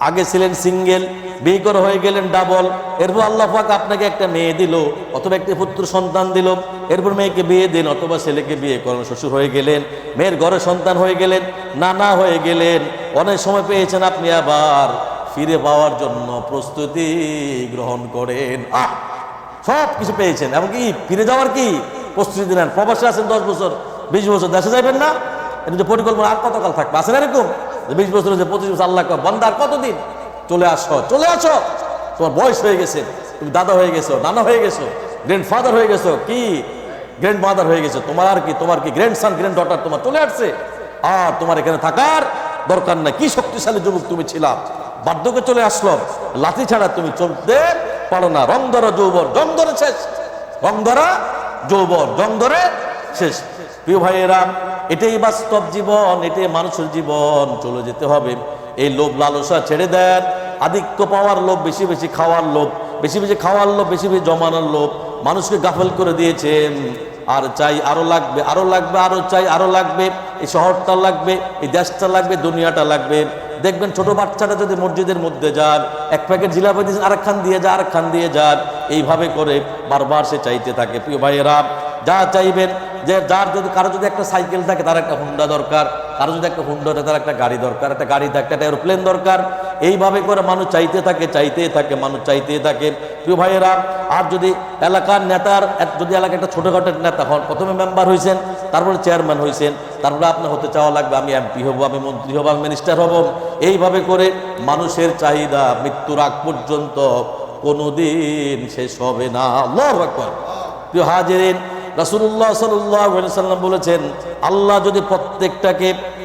আগে ছিলেন সিঙ্গেল, বিয়ে করে হয়ে গেলেন ডাবল, এরপর আল্লাহ পাক আপনাকে একটা মেয়ে দিল অথবা একটি পুত্র সন্তান দিল, এরপর মেয়েকে বিয়ে দিন অথবা ছেলেকে বিয়ে করেন, শ্বশুর হয়ে গেলেন, মেয়ের ঘরে সন্তান হয়ে গেলেন, নানা হয়ে গেলেন, অনেক সময় পেয়েছেন আপনি আবার ফিরে পাওয়ার জন্য প্রস্তুতি গ্রহণ করেন। সব কিছু পেয়েছেন, এমনকি ফিরে যাওয়ার কি প্রস্তুতি দিলেন। প্রবাসে আছেন 10 বছর 20 বছর, দেশে যাবেন না, এটা যে পরিকল্পনা আর কতকাল থাকবে, আছে না এরকম? 20 বছর, 25 বছর, আল্লাহ বান্দা আর কতদিন? চলে আসো, চলে আসো, তোমার বয়স হয়ে গেছে, তুমি দাদা হয়ে গেছো, নানা হয়ে গেছো, গ্র্যান্ডফাদার হয়ে গেছো, কি গ্র্যান্ড মাদার হয়ে গেছো, তোমার কি গ্র্যান্ডসন, গ্র্যান্ড ডটার তোমার চলে আসছে। আর তোমার এখানে থাকার দরকার নাই। কি শক্তিশালী যুবক তুমি ছিলাম, বার্ধক্যে চলে আসলো, লাঠি ছাড়া তুমি চলতে পারো না। রং ধরা যৌবন, জং ধরে শেষ, রং ধরা যৌবন, জং ধরে শেষ। প্রিয় ভাইয়েরা, এটাই বাস্তব জীবন, এটাই মানুষের জীবন, চলে যেতে হবে। এই লোভ লালসা ছেড়ে দেন। আধিক্য পাওয়ার লোভ, বেশি বেশি খাওয়ার লোভ, বেশি বেশি খাওয়ার লোভ, বেশি বেশি জমানোর লোভ মানুষকে গাফেল করে দিয়েছেন। আর চাই আরো লাগবে, আরো লাগবে, আরো চাই আরো লাগবে, এই শহরটা লাগবে, এই দেশটা লাগবে, দুনিয়াটা লাগবে। দেখবেন ছোট বাচ্চাটা যদি মসজিদের মধ্যে যান, এক প্যাকেট জিলাপি দিয়েছেন, আরেকখান দিয়ে যান, আরেকখান দিয়ে যান, এইভাবে করে বারবার সে চাইতে থাকে। প্রিয় ভাইয়েরা, যা চাইবেন, যে যার যদি কারো যদি একটা সাইকেল থাকে তার একটা হুন্ডা দরকার, কারো যদি একটা হুন্ডা থাকে তার একটা গাড়ি দরকার, একটা গাড়ি থাকে একটা এরোপ্লেন দরকার। এইভাবে করে মানুষ চাইতে থাকে, চাইতেই থাকে, মানুষ চাইতেই থাকে। প্রিয় ভাইয়েরা, আর যদি এলাকার নেতার, যদি এলাকার একটা ছোটোখাটো নেতা হন, প্রথমে মেম্বার হয়েছেন, তারপরে চেয়ারম্যান হয়েছেন, তারপরে আপনার হতে চাওয়া লাগবে আমি এমপি হব, আমি মন্ত্রী হব, আমি মিনিস্টার হব। এইভাবে করে মানুষের চাহিদা মৃত্যুর আগ পর্যন্ত কোনোদিন শেষ হবে না। আল্লাহু আকবার। প্রিয় হাজিরিন, রাসূলুল্লাহ সাল্লাল্লাহু আলাইহি সাল্লাম বলেছেন, আল্লাহ যদি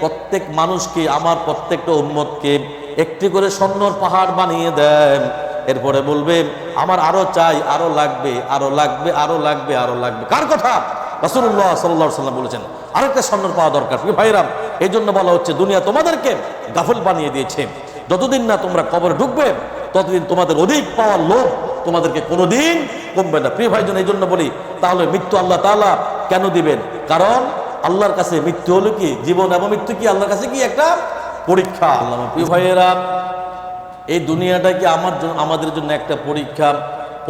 প্রত্যেক মানুষকে, আমার প্রত্যেকটা উম্মতকে একটি করে স্বর্ণর পাহাড় বানিয়ে দেন, এরপরে বলবে আমার আরো চাই, আরো লাগবে, আরো লাগবে, আরো লাগবে, আরো লাগবে। কার কথা? রাসূলুল্লাহ সাল্লাল্লাহু আলাইহি সাল্লাম বলেছেন আরেকটা স্বর্ণর পাওয়া দরকার। প্রিয় ভাইরা, এই জন্য বলা হচ্ছে দুনিয়া তোমাদেরকে গাফিল বানিয়ে দিয়েছে। যতদিন না তোমরা কবরে ঢুকবে ততদিন তোমাদের অধিক পাওয়ার লোভ তোমাদেরকে কোনোদিন কমবে না। প্রিয় ভাইজন, এই জন্য বলি, তাহলে মৃত্যু আল্লাহ তাআলা কেন দিবেন? কারণ আল্লাহর কাছে মৃত্যু হলো কি, জীবন এবং মৃত্যু কি আল্লাহর কাছে কি একটা পরীক্ষা। প্রিয় ভাইয়েরা, এই দুনিয়াটা কি আমাদের জন্য একটা পরীক্ষা।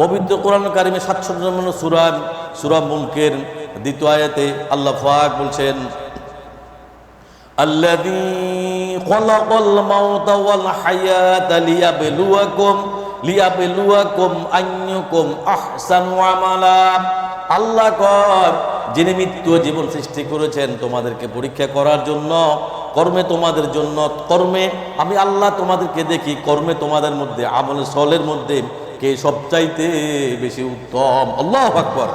পবিত্র কোরআন কারিমে 700 নম্বর সূরা মুলকের 2য় আয়াতে আল্লাহ পাক বলছেন, আল্লাযী খালাকাল মাউতা ওয়াল হায়াতা লিয়াবলুয়াকুম আইয়ুকুম আহসানু আমালা। আল্লাহ কয়, যিনি মৃত্যু জীবন সৃষ্টি করেছেন তোমাদেরকে পরীক্ষা করার জন্য, কর্মে তোমাদের জন্য, কর্মে আমি আল্লাহ তোমাদেরকে দেখি, কর্মে তোমাদের মধ্যে, আমলে সলের মধ্যে কে সবচাইতে বেশি উত্তম। আল্লাহু আকবার।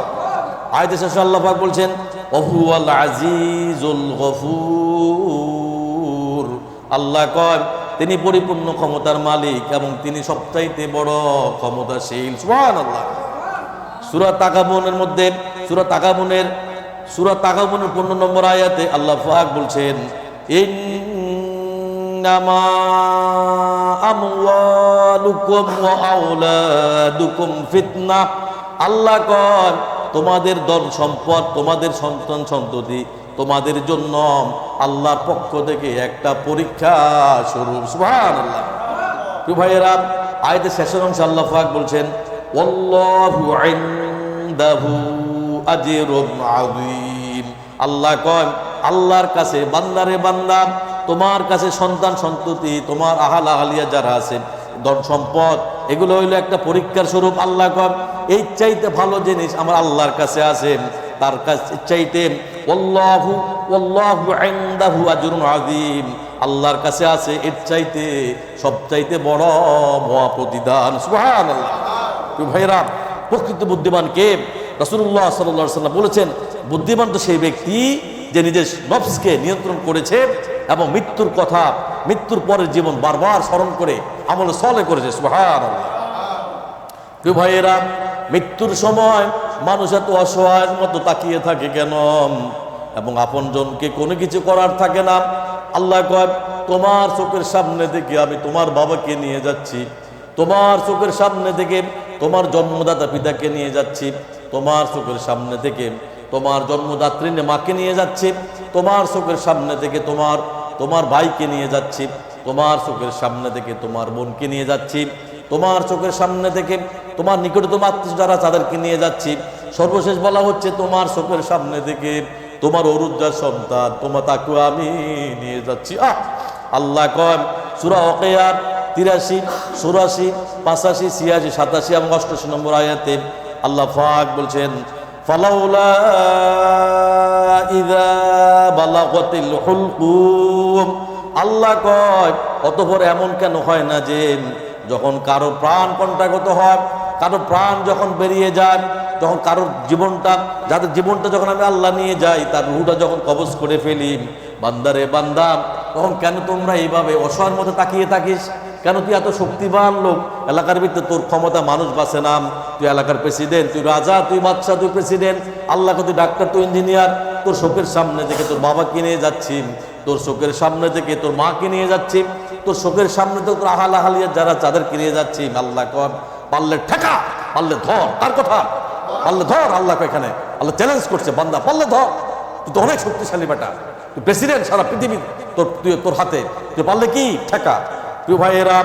আয়াতে শেষে আল্লাহ পাক বলছেন, ওহুয়াল আজিজুল গফুর। আল্লাহ কয়, তিনি পরিপূর্ণ ক্ষমতার মালিক এবং তিনি সবচাইতে বড় ক্ষমতাশীল। সুবহানাল্লাহ। সূরা তাগাবুনের মধ্যে সূরা তাগাবুনের 15 নম্বর আয়াতে আল্লাহ পাক বলছেন, ইন্নামা আমওয়ালুকুম ওয়া আওলাদুকুম ফিতনাহ। আল্লাহ কয়, তোমাদের ধন সম্পদ, তোমাদের সন্তান সন্ততি তোমাদের জন্য আল্লাহর পক্ষ থেকে একটা পরীক্ষা স্বরূপ। সুবহানাল্লাহ। প্রিয় ভাইয়েরা, আয়াতের শেষের অংশে আল্লাহ পাক বলছেন, ওয়াল্লাহু ইনদাহু আজরুন আযীম। আল্লাহ কয়, আল্লাহর কাছে বান্দারে বান্দা, তোমার কাছে সন্তান সন্ততি, তোমার আহাল আহালিয়া যারা আছেন, ধন সম্পদ, এগুলো হইলো একটা পরীক্ষার স্বরূপ। আল্লাহ কয়, এই চাইতে ভালো জিনিস আমার আল্লাহর কাছে আছে, তার কাছে চাইতে ওয়াল্লাহু ইনদাহু আজরুন আযীম, আল্লাহর কাছে আছে এর চাইতে সবচাইতে বড় মহা প্রতিদান। সুবহানাল্লাহ। প্রিয় ভাইরা, প্রকৃত বুদ্ধিমান কে? রাসূলুল্লাহ সাল্লাল্লাহু আলাইহি সাল্লাম বলেছেন, বুদ্ধিমান তো সেই ব্যক্তি যে নিজের নফসকে নিয়ন্ত্রণ করেছে এবং মৃত্যুর কথা, মৃত্যুর পরের জীবন বারবার স্মরণ করে আমল সলে করেছে। সুবহানাল্লাহ। প্রিয় ভাইয়েরা, মৃত্যুর সময় মানুষ এত অসহায়ের মতো তাকিয়ে থাকে কেন? এবং আপনজনকে কোনো কিছু করার থাকে না। আল্লাহ কয়, তোমার চোখের সামনে থেকে আমি তোমার বাবাকে নিয়ে যাচ্ছি, তোমার চোখের সামনে থেকে তোমার জন্মদাতা পিতাকে নিয়ে যাচ্ছি, তোমার চোখের সামনে থেকে তোমার জন্মদাত্রী মাকে নিয়ে যাচ্ছি, তোমার চোখের সামনে থেকে তোমার ভাইকে নিয়ে যাচ্ছি, তোমার চোখের সামনে থেকে তোমার বোনকে নিয়ে যাচ্ছি, তোমার চোখের সামনে থেকে তোমার নিকটতম আত্মীয় যারা তাদেরকে নিয়ে যাচ্ছি। সর্বশেষ বলা হচ্ছে, তোমার চোখের সামনে থেকে তোমার অরুজ্জার সন্তান তাকেও আমি নিয়ে যাচ্ছি। আল্লাহ কয়, সূরা ওয়াকিয়ার 83, 84, 85, 86, 87 এবং 88 নম্বর আয়াতে আল্লাহ পাক বলছেন, ফালাউলা ইযা বালাগাতিল হুলকুম। আল্লাহ কয়, অতঃপর এমন কেন হয় না যে যখন কারো প্রাণ কণ্ঠাগত হয়, কারো প্রাণ যখন বেরিয়ে যায়, যখন কারোর জীবনটা, যাদের জীবনটা যখন আমি আল্লাহ নিয়ে যাই, তার রুহটা যখন কবজ করে ফেলি, বান্দারে বান্দা, তখন কেন তোমরা এইভাবে অসহায়ের মতো তাকিয়ে থাকিস? কেন তুই এত শক্তিমান লোক, এলাকার ভিতরে তোর ক্ষমতা মানুষ বাঁচে না, তুই এলাকার প্রেসিডেন্ট, তুই রাজা, তুই বাদশাহ, তুই প্রেসিডেন্ট, আল্লাহকে তুই ডাক্তার, তুই ইঞ্জিনিয়ার, তোর চোখের সামনে থেকে তোর বাবাকে নিয়ে যাচ্ছি, তোর চোখের সামনে থেকে তোর মাকে নিয়ে যাচ্ছি, তোর চোখের সামনে থেকে তোর আহাল আহালিয়া যারা তাদেরকে নিয়ে যাচ্ছি। আল্লাহ কর, পারলে ঠেকা, পারলে ধর, তার কথা পারলে ধর। আল্লাহ এখানে আল্লাহ চ্যালেঞ্জ করছে, বান্দা পারলে ধর, তুই তো অনেক শক্তিশালী বেটা, তুই প্রেসিডেন্ট সারা পৃথিবী তোর হাতে, তুই পারলে কি ঠেকা। প্রিয় ভাইয়েরা,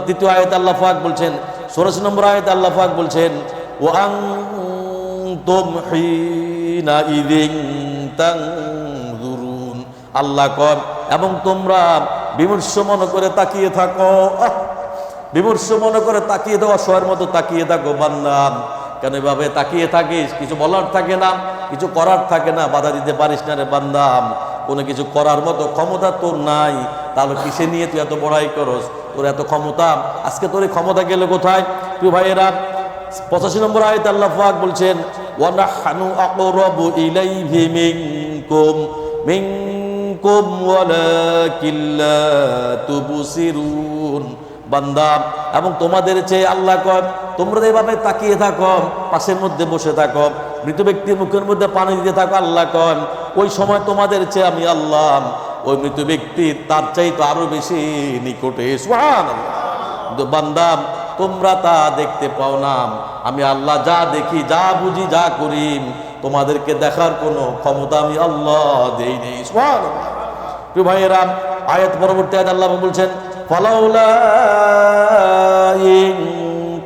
দ্বিতীয় আয়াতে আল্লাহ পাক বলছেন, 84 নম্বর আয়াতে আল্লাহ পাক বলছেন, ওয়া আনতুম হিনা ইযিন তানজুরুন। আল্লাহ কর, এবং তোমরা বিমর্ষ মনে করে তাকিয়ে থাকো, বিমর্ষ মনে করে তাকিয়ে দাও, অসহায়ের মতো তাকিয়ে থাকো। বান্দা, কেন এভাবে তাকিয়ে থাকিস? কিছু বলার থাকে না, কিছু করার থাকে না, বাধা দিতে পারিস না রে বান্দা। কোনো কিছু করার মতো ক্ষমতা তোর নাই, তাহলে কিসে নিয়ে তুই এত বড়াই করস? তোর এত ক্ষমতা, আজকে তোর এই ক্ষমতা গেলে কোথায়? প্রিয় ভাইয়েরা, 85 নম্বর আয়াতে আল্লাহ পাক বলছেন, ওয়া নাহনু আকরাবু ইলাইহি মিনকুম ওয়ালাকিন লা তুবসিরুন। বান্দা, এবং তোমাদের চেয়ে আল্লাহ কয় তোমরা এইভাবে তাকিয়ে থাকো, পাশের মধ্যে বসে থাকো, মৃত ব্যক্তির মুখের মধ্যে পানি দিতে থাকো, আল্লাহ কয় ওই সময় তোমাদের চেয়ে আমি আল্লাহ ওই মৃত ব্যক্তির তার চাইতে আরো বেশি নিকটে। সুবহানাল্লাহ। কিন্তু বান্দা, তোমরা তা দেখতে পাও না, আমি আল্লাহ যা দেখি, যা বুঝি, যা করি, তোমাদেরকে দেখার কোনো ক্ষমতা আমি আল্লাহ দেই নেই। সুবহানাল্লাহ। প্রিয় ভাইয়েরা, আয়াত পরবর্তী আয়াত আল্লাহ বলছেন ফালাউলা ইন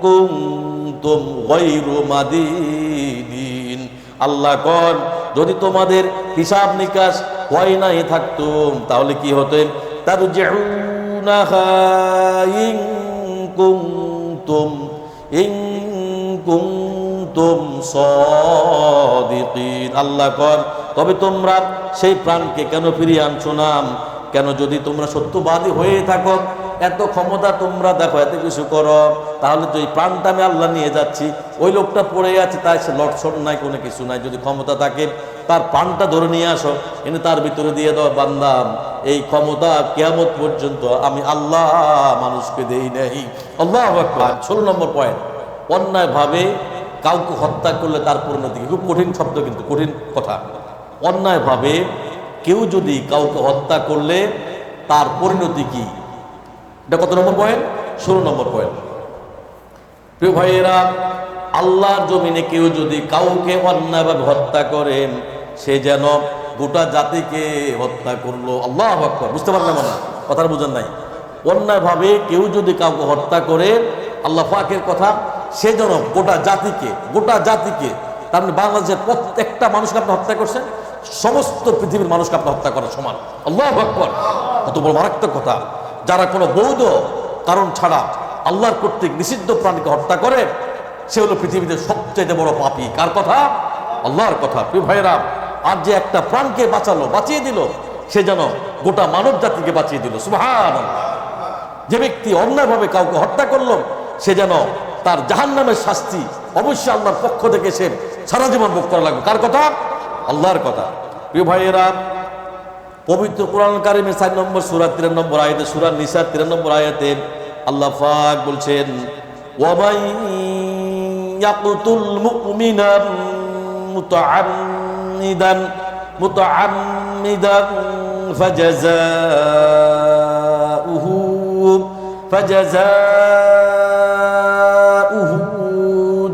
কুনতুম গায়রু মাদিদিন। আল্লাহ কন যদি তোমাদের হিসাব নিকাশ হয় নাই থাকতো তাহলে কি হতো? তারজিউনাহা ইন কুনতুম সাদিকিন। আল্লাহ কন তবে তোমরা সেই প্রাণকে কেন ফিরিয়ে আনছো না? কেন যদি তোমরা সত্যবাদী হয়ে থাকো, এত ক্ষমতা তোমরা দেখো, এত কিছু করো, তাহলে তো এই প্রাণটা আমি আল্লাহ নিয়ে যাচ্ছি, ওই লোকটা পড়ে আছে, তাই সে লটসট নাই, কোনো কিছু নাই, যদি ক্ষমতা থাকে তার প্রাণটা ধরে নিয়ে আসো, এনে তার ভিতরে দিয়ে দাও। বান্দা, এই ক্ষমতা কিয়ামত পর্যন্ত আমি আল্লাহ মানুষকে দেই নাই। আল্লাহু আকবার। 16 নম্বর পয়েন্ট, অন্যায়ভাবে কাউকে হত্যা করলে তার পরিণতি। খুব কঠিন শব্দ, কিন্তু কঠিন কথা। অন্যায়ভাবে কেউ যদি কাউকে হত্যা করলে তার পরিণতি কি? এটা কত নম্বর পয়েন্ট? 16 নম্বর পয়েন্ট। প্রিয় ভাইয়েরা, আল্লাহর জমিনে কেউ যদি কাউকে অন্যায়ভাবে হত্যা করেন, সে যেন গোটা জাতিকে হত্যা করলো। আল্লাহু আকবার। বুঝতে পারলাম না? কথার বুঝেন নাই? অন্যায়ভাবে কেউ যদি কাউকে হত্যা করে, আল্লাহ পাকের কথা, সে যেন গোটা জাতিকে, তার মানে বাংলাদেশের প্রত্যেকটা মানুষকে আপনি হত্যা করছেন, সমস্ত পৃথিবীর মানুষকে আপনি হত্যা করা সমান। আল্লাহু আকবার। কত বড় মারাত্মক কথা! যারা কোনো বৈধ কারণ ছাড়া আল্লাহর কর্তৃক নিষিদ্ধ প্রাণীকে হত্যা করে, সে হলো পৃথিবীতে সবচেয়ে বড় পাপী। কার কথা? আল্লাহর কথা। প্রিয় ভাইয়েরা, আর যে একটা প্রাণকে বাঁচিয়ে দিল, সে যেন গোটা মানব জাতিকে বাঁচিয়ে দিল। সুবহানাল্লাহ। যে ব্যক্তি অন্যায়ভাবে কাউকে হত্যা করলো, সে যেন তার জাহান্নামের শাস্তি অবশ্যই আল্লাহর পক্ষ থেকে সে সারা জীবন ভোগ করা লাগবে। কার কথা? আল্লাহর কথা। প্রিয় ভাইয়েরা, পবিত্র কোরআন কারীমের 4 নম্বর সূরা 13 নম্বর আয়াতে, সূরা নিসা 13 নম্বর আয়াতে আল্লাহ পাক বলছেন ওয়া মান ইয়াকতুল মুমিনান মুতাআম্মিদান ফাজাযাউহু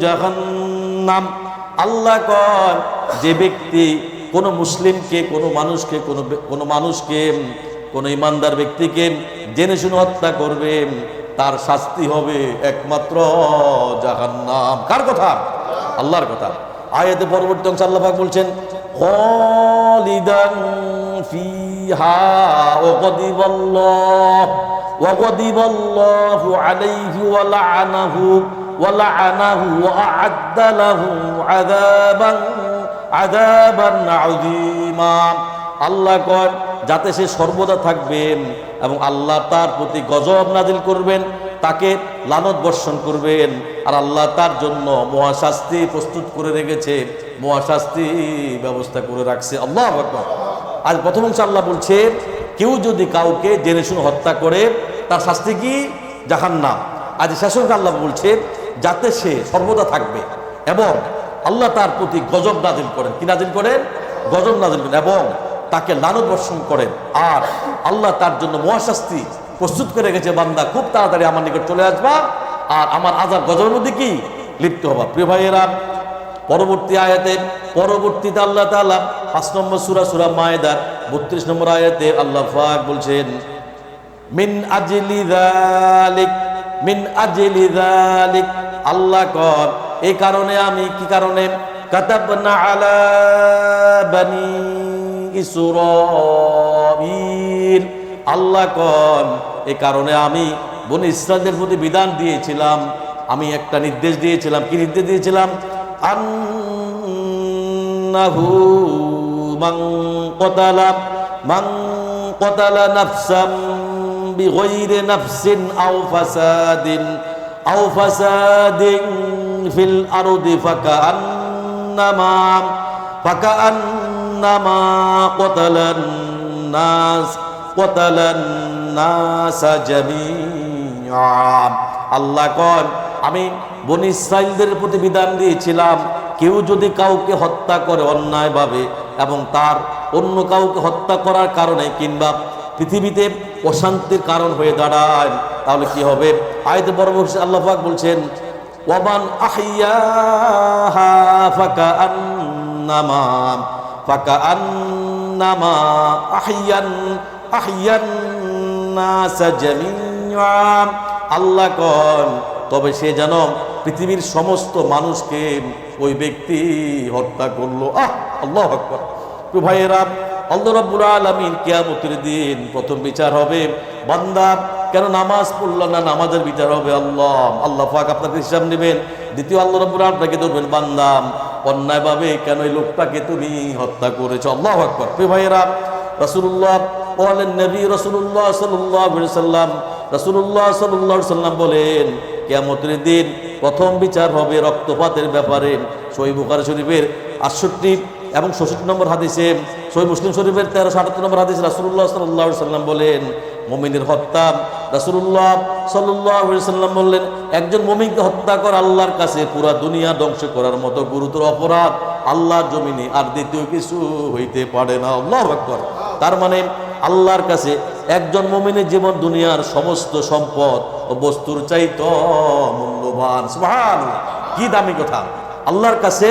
জাহান্নাম। আল্লাহ কন যে ব্যক্তি কোনো মুসলিমকে, কোনো মানুষকে, কোনো ইমানদার ব্যক্তিকে জেনে শুনে হত্যা করবে, তার শাস্তি হবে একমাত্র জাহান্নাম। কার কথা? আল্লাহর কথা। আয়াতে পরবর্তী অংশে আল্লাহ পাক বলছেন খালিদান ফিহা ওয়া গাদিবাল্লাহু আলাইহি ওয়া লা'নাহু ওয়া আ'আদ্দা লাহু আযাবান আযীমা। আল্লাহ কয় যাতে সে সর্বদা থাকবেন এবং আল্লাহ তার প্রতি গজব নাজিল করবেন, তাকে লানত বর্ষণ করবেন, আর আল্লাহ তার জন্য মহাশাস্তি প্রস্তুত করে রেখেছে, মহাশাস্তি ব্যবস্থা করে রাখছে। আল্লাহু আকবার। আজ প্রথম অংশে আল্লাহ বলছে কেউ যদি কাউকে জেনে শুনে হত্যা করে তার শাস্তি কি? জাহান্নাম। আজ শেষ অংশে আল্লাহ বলছে যাতে সে সর্বদা থাকবে এবং আল্লাহ তার প্রতি গজব নাজিল করেন। কি নাজিল করেন? গজব নাজিল করেন এবং তাকে লানত বর্ষণ করেন, আর আল্লাহ তার জন্য মহাশাস্তি প্রস্তুত করে গেছে। বান্দা, খুব তাড়াতাড়ি আমার নিকট চলে আসবা আর আমার আযাব গজবের মধ্যে কি লিপ্ত হবা। প্রিয় ভাইয়েরা, পরবর্তী পরবর্তীতে আল্লাহ তাআলা 5 নম্বর সূরা মায়েদার 32 নম্বর আয়াতে আল্লাহ পাক বলছেন মিন আজলি যালিক। আল্লাহ কর এই কারণে আমি, কি কারণে? কাতাবনা আলা বানি ইসরাঈল। আল্লাহ কন এই কারণে আমি বনি ইসরাঈলের প্রতি বিধান দিয়েছিলাম, আমি একটা নির্দেশ দিয়েছিলাম। কি নির্দেশ দিয়েছিলাম? আন্নাহু মান ক্বাতালা নাফসাম বিগাইরি নাফসিন আও ফাসাদিন ফিল আরদি ফাকান্নামা ক্বাতালান নাস জামিআ। আল্লাহ কন, আমি বনী ইসরাঈলদের প্রতি বিধান দিয়েছিলাম, কেউ যদি কাউকে হত্যা করে অন্যায়ভাবে এবং তার অন্য কাউকে হত্যা করার কারণে কিংবা পৃথিবীতে অশান্তির কারণ হয়ে দাঁড়ায়, তাহলে কি হবে? আয়াতে পরবর্তী আল্লাহ পাক বলছেন, ওয়ামান আহইয়াহা ফাকান্নামা আহইয়ান নাস জামিআ। আল্লাহ কন, তবে সে যেন পৃথিবীর সমস্ত মানুষকে ওই ব্যক্তি হত্যা করলো। আল্লাহু আকবার। তো ভাইয়েরা, আল্লাহ রাব্বুল আলামিন কিয়ামতের দিন প্রথম বিচার হবে, বান্দা কেন নামাজ পড়ল না, নামাজের বিচার হবে আল্লাহ পাক আপনাকে হিসাব নেবেন। দ্বিতীয়, আল্লাহ রাব্বুল আলামিন আপনাকে ধরবেন, বান্দা অন্যায়ভাবে কেন এই লোকটাকে তুমি হত্যা করেছো। আল্লাহু আকবার। তো ভাইয়েরা, রাসূলুল্লাহ বলেন, নবী রাসূলুল্লাহ সাল্লাল্লাহু আলাইহি ওয়াসাল্লাম বলেন, কিয়ামতের দিন প্রথম বিচার হবে রক্তপাতের ব্যাপারে। সহিহ বুখারী শরীফের 68 এবং 66 নম্বর হাদিসে, সহিহ মুসলিম শরীফের 1378 নম্বর হাদিসে রাসূলুল্লাহ সাল্লাল্লাহু আলাইহি ওয়াসাল্লাম বলেন, মুমিনের হত্যা, রাসূলুল্লাহ সাল্লাল্লাহু আলাইহি ওয়াসাল্লাম বললেন, একজন মুমিনকে হত্যা করা আল্লাহর কাছে পুরা দুনিয়া ধ্বংস করার মতো গুরুতর অপরাধ আল্লাহর জমিনে আর দ্বিতীয় কিছু হইতে পারে না। আল্লাহু আকবার। তার মানে আল্লাহর কাছে একজন মুমিনের জীবন দুনিয়ার সমস্ত সম্পদ ও বস্তুর চাইতে মূল্যবান। সুবহানাল্লাহ, কি দামি কথা! আল্লাহর কাছে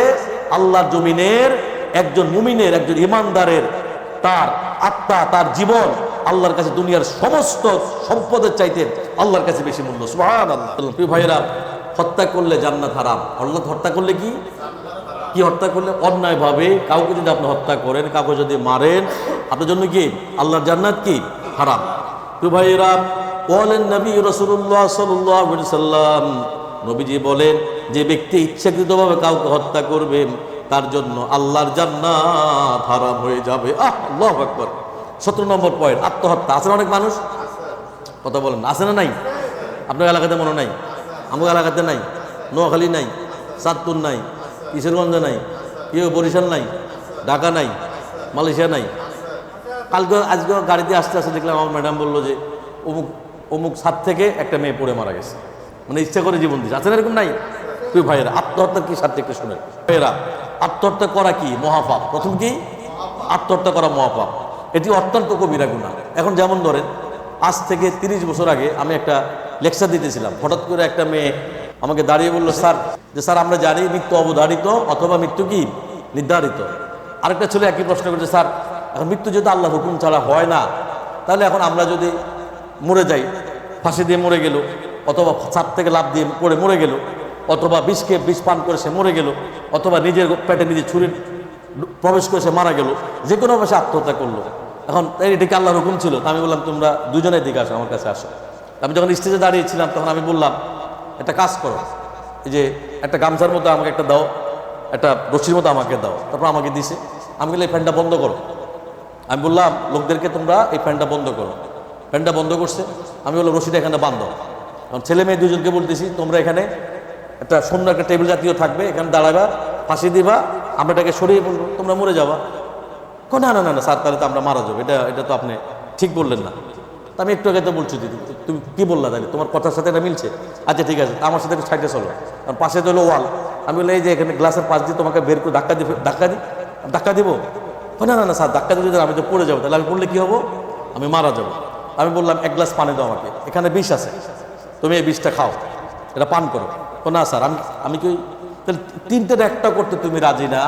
আল্লাহর জমিনের একজন মুমিনের, একজন ইমানদারের তার আত্মা, তার জীবন আল্লাহর কাছে দুনিয়ার সমস্ত সম্পদের চাইতে আল্লাহর কাছে বেশি মূল্য। সুবহানাল্লাহ। প্রিয় ভাইয়েরা, হত্যা করলে জান্নাত হারাম। আল্লাহ হত্যা করলে কি হত্যা করলে? অন্যায়ভাবে কাউকে যদি আপনি হত্যা করেন, কাউকে যদি মারেন, আপনার জন্য কি আল্লাহর জান্নাত কি হারাম। প্রিয় ভাইয়েরা, বলেন নবী রাসূলুল্লাহ সাল্লাল্লাহু আলাইহি ওয়াসাল্লাম, নবীজি বলেন, যে ব্যক্তি ইচ্ছাকৃতভাবে কাউকে হত্যা করবে তার জন্য আল্লাহর জান্নাত হারাম হয়ে যাবে। আল্লাহু আকবার। 17 নম্বর পয়েন্ট, আত্মহত্যা। আছে না অনেক মানুষ? কথা বলেন, আছে না নাই? আপনার এলাকাতে মনে নাই? আমার এলাকাতে নাই, নোয়াখালী নাই, চাঁদপুর নাই, কিশোরগঞ্জে নাই, কেউ বরিশাল নাই, ঢাকা নাই, মালয়েশিয়া নাই। আজকে গাড়িতে আসতে আসতে দেখলাম আমার ম্যাডাম বললো যে অমুক ছাদ থেকে একটা মেয়ে পড়ে মারা গেছে, মানে ইচ্ছা করে জীবন দিচ্ছে। আছে না এরকম নাই? তুই ভাইয়েরা, আত্মহত্যা কি সাথে একটু শুনে ভাইয়েরা, আত্মহত্যা করা কি মহাপাপ। প্রথম কি? আত্মহত্যা করা মহাপাপ। এটি অত্যন্ত কবিরা গুনাহ। এখন যেমন ধরেন, আজ থেকে 30 বছর আগে আমি একটা লেকচার দিতেছিলাম, হঠাৎ করে একটা মেয়ে আমাকে দাঁড়িয়ে বললো, স্যার আমরা জানি মৃত্যু অবধারিত অথবা মৃত্যু কি নির্ধারিত। আরেকটা ছেলে একই প্রশ্ন করছে, স্যার এখন মৃত্যু যদি আল্লাহর হুকুম ছাড়া হয় না, তাহলে এখন আমরা যদি মরে যাই, ফাঁসি দিয়ে মরে গেল, অথবা ছাদ থেকে লাফ দিয়ে পড়ে মরে গেল, অথবা বিষ পান করে সে মরে গেল, অথবা নিজের পেটে নিজে ছুরি প্রবেশ করে সে মারা গেল, যে কোনো ভাষায় আত্মহত্যা করলো। এখন এটাকে আল্লাহর হুকুম ছিল। তো আমি বললাম, তোমরা দুজনের দিকে আসো, আমার কাছে আসো। আমি যখন স্টেজে দাঁড়িয়েছিলাম তখন আমি বললাম, একটা কাজ করো, এই যে একটা গামছার মতো আমাকে একটা দাও, একটা রশির মতো আমাকে দাও। তারপর আমাকে দিছে। আমি বললাম, এই ফ্যানটা বন্ধ করো। আমি বললাম লোকদেরকে, তোমরা এই ফ্যানটা বন্ধ করো। ফ্যানটা বন্ধ করছে। আমি বললাম, রশিটা এখানে বাঁধো। কারণ ছেলে মেয়ে দুজনকে বলতেছি, তোমরা এখানে একটা সুন্দর একটা টেবিল জাতীয় থাকবে, এখানে দাঁড়াবা, ফাঁসি দিবা, আমরা এটাকে সরিয়ে বলবো, তোমরা মরে যাবা। না না না না স্যার, তাহলে তো আমরা মারা যাবো, এটা তো আপনি ঠিক বললেন না। আমি একটু আগে তো বলছি, দিদি তুমি কি বললা, তাহলে তোমার কথার সাথে এটা মিলছে। আচ্ছা ঠিক আছে, আমার সাথে একটু সাইডে চলো, কারণ পাশে তো হলো ওয়াল। আমি বললাম, এই যে এখানে গ্লাসের পাশ দিয়ে তোমাকে বের করে ধাক্কা দিব। না না না স্যার, ধাক্কা দিলে আমি তো পড়ে যাবো। তাহলে আমি পড়লে কি হবো? আমি মারা যাবো। আমি বললাম, এক গ্লাস পানি দাও আমাকে, এখানে বিষ আছে, তুমি এই বিষটা খাও, এটা পান করো। না স্যার, আমি কি, তাহলে তিনটের একটা করতে তুমি রাজি না?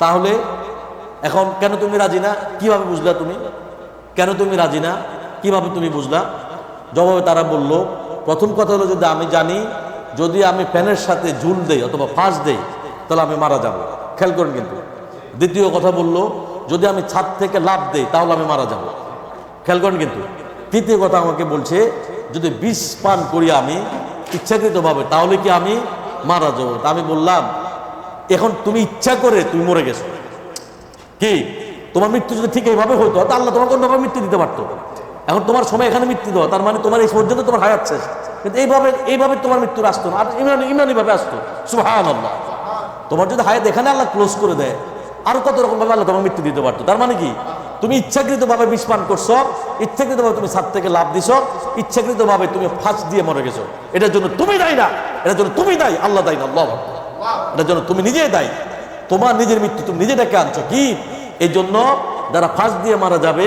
তাহলে এখন কেন তুমি রাজি না? কিভাবে বুঝলা তুমি? কেন তুমি রাজি না? কিভাবে তুমি বুঝলা? জবাবে তারা বলল, প্রথম কথা হলো, যদি আমি জানি যদি আমি ফ্যানের সাথে ঝুল দেই অথবা ফাঁস দেই তাহলে আমি মারা যাব, খেয়াল করেন কিন্তু। দ্বিতীয় কথা বলল, যদি আমি ছাদ থেকে লাফ দেই তাহলে আমি মারা যাব, খেয়াল করেন কিন্তু। তৃতীয় কথা আমাকে বলছে, যদি বিষ পান করি আমি ইচ্ছাকৃতভাবে তাহলে কি আমি মারা যাবো। তা আমি বললাম, এখন তুমি ইচ্ছা করে তুমি মরে গেছো, কি তোমার মৃত্যু যদি ঠিক এইভাবে হতো তা আল্লাহ তোমার কোনোভাবে মৃত্যু দিতে পারতো। এখন তোমার সময় এখানে মৃত্যু দেওয়া, তার মানে তোমার এই পর্যন্ত তোমার হায়াত শেষ, কিন্তু এইভাবে তোমার মৃত্যু আসতো না, আর ইমানি ভাবে আসতো। সুবহানাল্লাহ। তোমার যদি হায়াত এখানে আল্লাহ ক্লোজ করে দেয়, আরো কত রকম ভাবে আল্লাহ তোমার মৃত্যু দিতে পারতো। তার মানে কি, তুমি ইচ্ছাকৃতভাবে বিষ পান করছো, ইচ্ছাকৃতভাবে তুমি ছাদ থেকে লাভ দিছো, ইচ্ছাকৃতভাবে তুমি ফাঁস দিয়ে মরে গেছো। এটার জন্য তুমি দায়ী না, এটার জন্য তুমি দায়ী, আল্লাহ দায়ী না, আল্লাহ। এটার জন্য তুমি নিজেই দায়ী, তোমার নিজের মৃত্যু তুমি নিজে ডেকে আনছো। কি এই জন্য যারা ফাঁস দিয়ে মারা যাবে,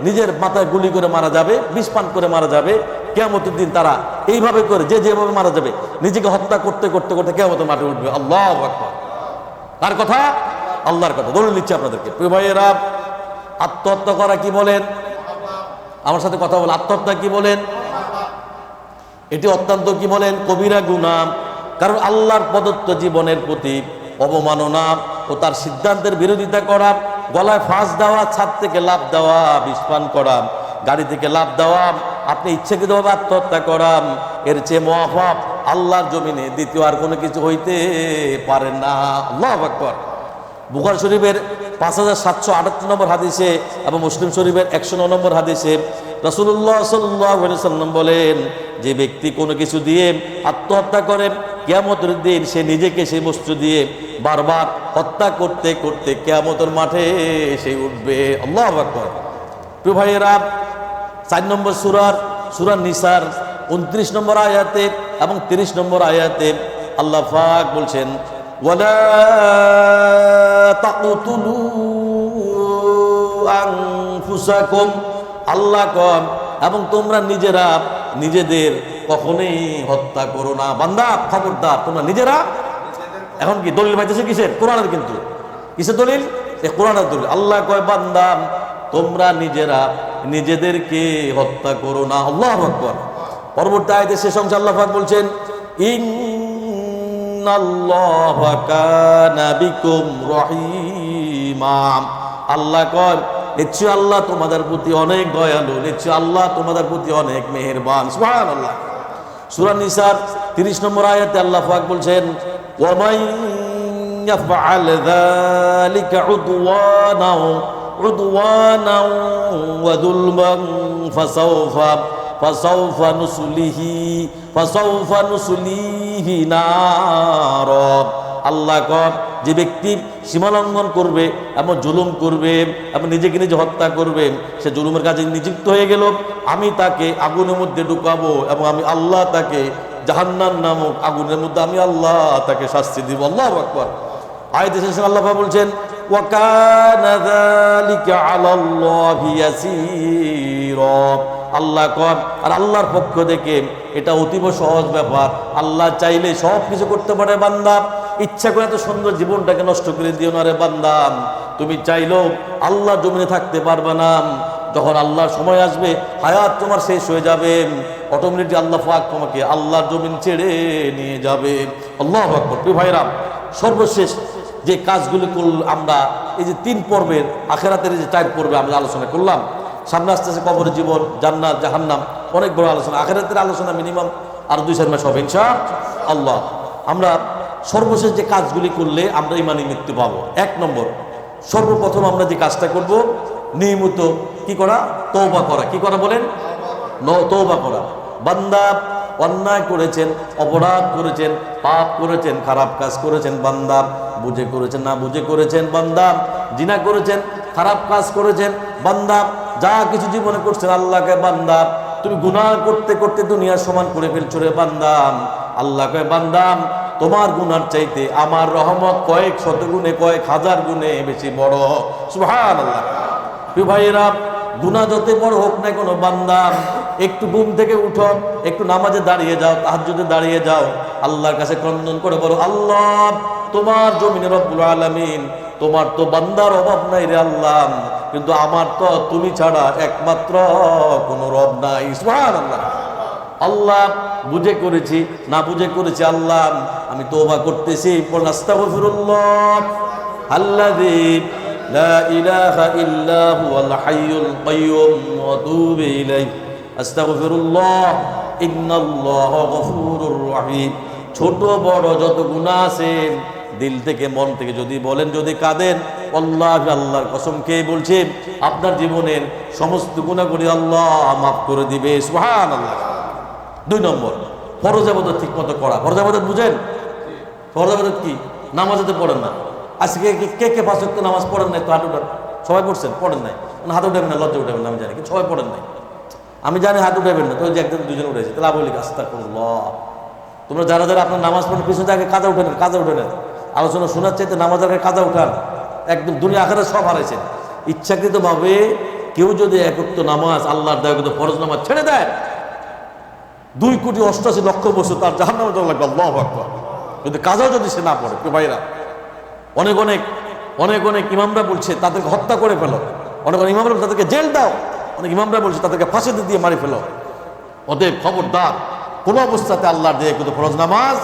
নিজের মাথায় গুলি করে মারা যাবে, বিষ পান করে মারা যাবে, কিয়ামতের দিন তারা এইভাবে করে যে যেভাবে মারা যাবে, নিজেকে হত্যা করতে করতে করতে কিয়ামতের মাঠে উঠবে। আল্লাহু আকবার। কার কথা? আল্লাহর কথা। দলিল নিচ্ছে আপনাদেরকে। প্রিয় ভাইয়েরা, আত্মহত্যা করা কি বলেন? আমার সাথে কথা বলে, আত্মহত্যা কি বলেন? এটি অত্যন্ত কি বলেন? কবিরা গুনাহ। কারণ আল্লাহর প্রদত্ত জীবনের প্রতি অবমাননা ও তার সিদ্ধান্তের বিরোধিতা করা, গলায় ফাঁস দেওয়া, ছাদ থেকে লাফ দেওয়া, বিষ পান করা, গাড়ি থেকে লাফ দেওয়া, আপনি ইচ্ছাকৃতভাবে আত্মহত্যা করা, এর চেয়ে মহাপাপ আল্লাহর জমিনে দ্বিতীয় আর কোনো কিছু হইতে পারে না। আল্লাহু আকবার। বুখারী শরীফের 5778 নম্বর হাদিসে এবং মুসলিম শরীফের 109 নম্বর হাদিসে রাসূলুল্লাহ সাল্লাল্লাহু আলাইহি ওয়াসাল্লাম বলেন, যে ব্যক্তি কোনো কিছু দিয়ে আত্মহত্যা করে, কিয়ামতের দিন সে নিজেকে সেই বস্তু দিয়ে বারবার হত্যা করতে করতে কিয়ামতের মাঠে সে উঠবে। আল্লাহু আকবার। প্রিয় ভাইয়েরা, 4 নম্বর সূরা নিসার 29 নম্বর আয়াতে এবং 30 নম্বর আয়াতে আল্লাহ পাক বলছেন, ওয়ালা তাকতুলু আনফুসাকুম, আল্লাহ কন, এবং তোমরা নিজেরা নিজেদের কখনোই হত্যা করো না। বান্দা খবরদার, তোমরা নিজেরা। এখন কি দলিল পাইতেছে কিসের? কোরআনের। কিন্তু কিসের দলিল? এই কোরআনের দলিল। আল্লাহ কয়, বান্দা তোমরা নিজেরা নিজেদেরকে হত্যা করো না। আল্লাহু আকবার। পরবর্তী আয়াতে শেষ অংশে আল্লাহ পাক বলছেন, ইন্নাল্লাহা কানা বিকুম রহিমা, আল্লাহ কয় নিশ্চয় আল্লাহ তোমাদের প্রতি অনেক দয়ালু, নিশ্চয় আল্লাহ তোমাদের প্রতি অনেক মেহেরবান। সুবহানাল্লাহ। সূরা নিসার 30 নম্বর আয়াতে আল্লাহ পাক বলছেন, ওয়া মান ইয়াফআল যালিকা উদওয়ানাও ওয়া যুলমান ফাসাউফা নুসলিহি নার। আল্লাহ কর, যে ব্যক্তি সীমা লঙ্ঘন করবে এবং জুলুম করবে এবং নিজেকে নিজে হত্যা করবে, সে জুলুমের কাজে নিযুক্ত হয়ে গেল, আমি তাকে আগুনের মধ্যে ঢুকাবো এবং আমি আল্লাহ তাকে জাহান্নাম নামক আগুনের মধ্যে আমি আল্লাহ তাকে শাস্তি দিব। আল্লাহু আকবার। আয়াতে শেষে আল্লাহ বলছেন, ওয়া কানা যালিকা আলাল্লাহি ইয়াসীরা, আল্লাহ কর, আর আল্লাহর পক্ষ থেকে এটা অতীব সহজ ব্যাপার। আল্লাহ চাইলে সব কিছু করতে পারে। বান্দা, ইচ্ছা করে এত সুন্দর জীবনটাকে নষ্ট করে দিও না রে বান্দা। তুমি চাইলেও আল্লাহ জমিনে থাকতে পারবে না। যখন আল্লাহর সময় আসবে, হায়াত তোমার শেষ হয়ে যাবে, অটোমেটিক আল্লাহ পাক তোমাকে আল্লাহর জমিন ছেড়ে নিয়ে যাবে। আল্লাহু আকবার। প্রিয় ভাইরা, সর্বশেষ যে কাজগুলি করল আমরা, এই যে 3 পর্বের আখিরাতের যে 4 পর্বে আমরা আলোচনা করলাম, সামনে আসতেছে কবরের জীবন, জান্নাত, জাহান্নাম, অনেক বড় আলোচনা। আখিরাতের আলোচনা মিনিমাম আর 2-4 মাস হবে ইনশাআল্লাহ। আমরা সর্বশেষ যে কাজগুলি করলে আমরা ইমানি মৃত্যু পাবো, 1 নম্বর, সর্বপ্রথম আমরা যে কাজটা করব, নিয়মিত কি করা? তওবা করা। কি করা বলেন? তওবা করা। বান্দা অন্যায় করেছেন, অপরাধ করেছেন, পাপ করেছেন, খারাপ কাজ করেছেন, বান্দা বুঝে করেছেন না বুঝে করেছেন, বান্দা জিনা করেছেন, খারাপ কাজ করেছেন, বান্দা যা কিছু জীবনে করছেন, আল্লাহকে বান্দা তুমি গুনাহ করতে করতে দুনিয়ার সমান করে ফেলছো রে বান্দা। আল্লাহকে বান্দা তোমার গুনার চাইতে আমার রহমত কয়েক শত গুণে, কয়েক হাজার গুণে বেশি বড়। সুবহানাল্লাহ। প্রিয় ভাইয়েরা, গুনাহ যত বড় হোক না কোনো, বান্দা একটু ঘুম থেকে উঠো, একটু নামাজে দাঁড়িয়ে যাও, তাহাজ্জুদে দাঁড়িয়ে যাও, আল্লাহর কাছে ক্রন্দন করে বলো, আল্লাহ তোমার জমিনে রব্বুল আলামিন, তোমার তো বান্দার অভাব নাই রে আল্লাহ, কিন্তু আমার তো তুমি ছাড়া একমাত্র কোনো রব নাই। সুবহানাল্লাহ। আল্লাহ বুঝে করেছি না বুঝে করেছি, আল্লাহ আমি তওবা করতেছি। আস্তাগফিরুল্লাহ আল্লাযী লা ইলাহা ইল্লা হুয়াল হাইয়ুল কাইয়্যুম ওয়া আতুবু ইলাইহি। আস্তাগফিরুল্লাহ ইন্নাল্লাহা গফুরুর রহিম। ছোট বড় যত গুনাহ আছে, দিল থেকে মন থেকে যদি বলেন, যদি কাঁদেন, আল্লাহর কসম খেয়ে বলছেন, আপনার জীবনের সমস্ত গুনাহগুলি আল্লাহ মাফ করে দিবে। সুবহানাল্লাহ। 2 নম্বর, ফরজ ইবাদত ঠিকমতো করা। ফরজ ইবাদত বুঝেন? ফরজ ইবাদত কি? নামাজ তো পড়েন না। আজকে কে কে 5 ওয়াক্ত নামাজ পড়েন নাই? তো হাত উঠান। সবাই পড়ছেন? পড়েন নাই। হাত উঠাবেন না, লজ্জা উঠাবেন না, আমি জানি, কিন্তু সবাই পড়েন নাই। আমি জানি হাত উঠাবেন না, তো ওই যে একজন দুজন উঠেছে, তাহলে বলি আস্তাগফিরুল্লাহ। তোমরা যারা যারা আপনার নামাজ পড়েন পিছনে আগে কাজা উঠে নেন, কাজা উঠে নেন। আলোচনা শোনার চাইতে নামাজ আগে কাজা উঠান। একদম দুনিয়া আখিরাত সব হারাইছেন। ইচ্ছাকৃতভাবে কেউ যদি 1 ওয়াক্ত নামাজ আল্লাহর দেওয়া কিন্তু ফরজ নামাজ ছেড়ে দেয়, 2,88,00,000 বছর তার জাহান্নামে যাওয়া লাগবে। আল্লাহু আকবার। যদি কাজাও যদি সে না পড়ে, প্রিয় ভাইরা, অনেক অনেক অনেক অনেক ইমামরা বলছে তাদেরকে হত্যা করে ফেলো, অনেক অনেক ইমামরা তাদেরকে জেল দাও, অনেক ইমামরা বলছে তাদেরকে ফাঁসিতে দিয়ে মারি ফেলো। অতএব খবরদার, কোনো অবস্থাতে আল্লাহর দিয়ে কিন্তু ফরজ নামাজ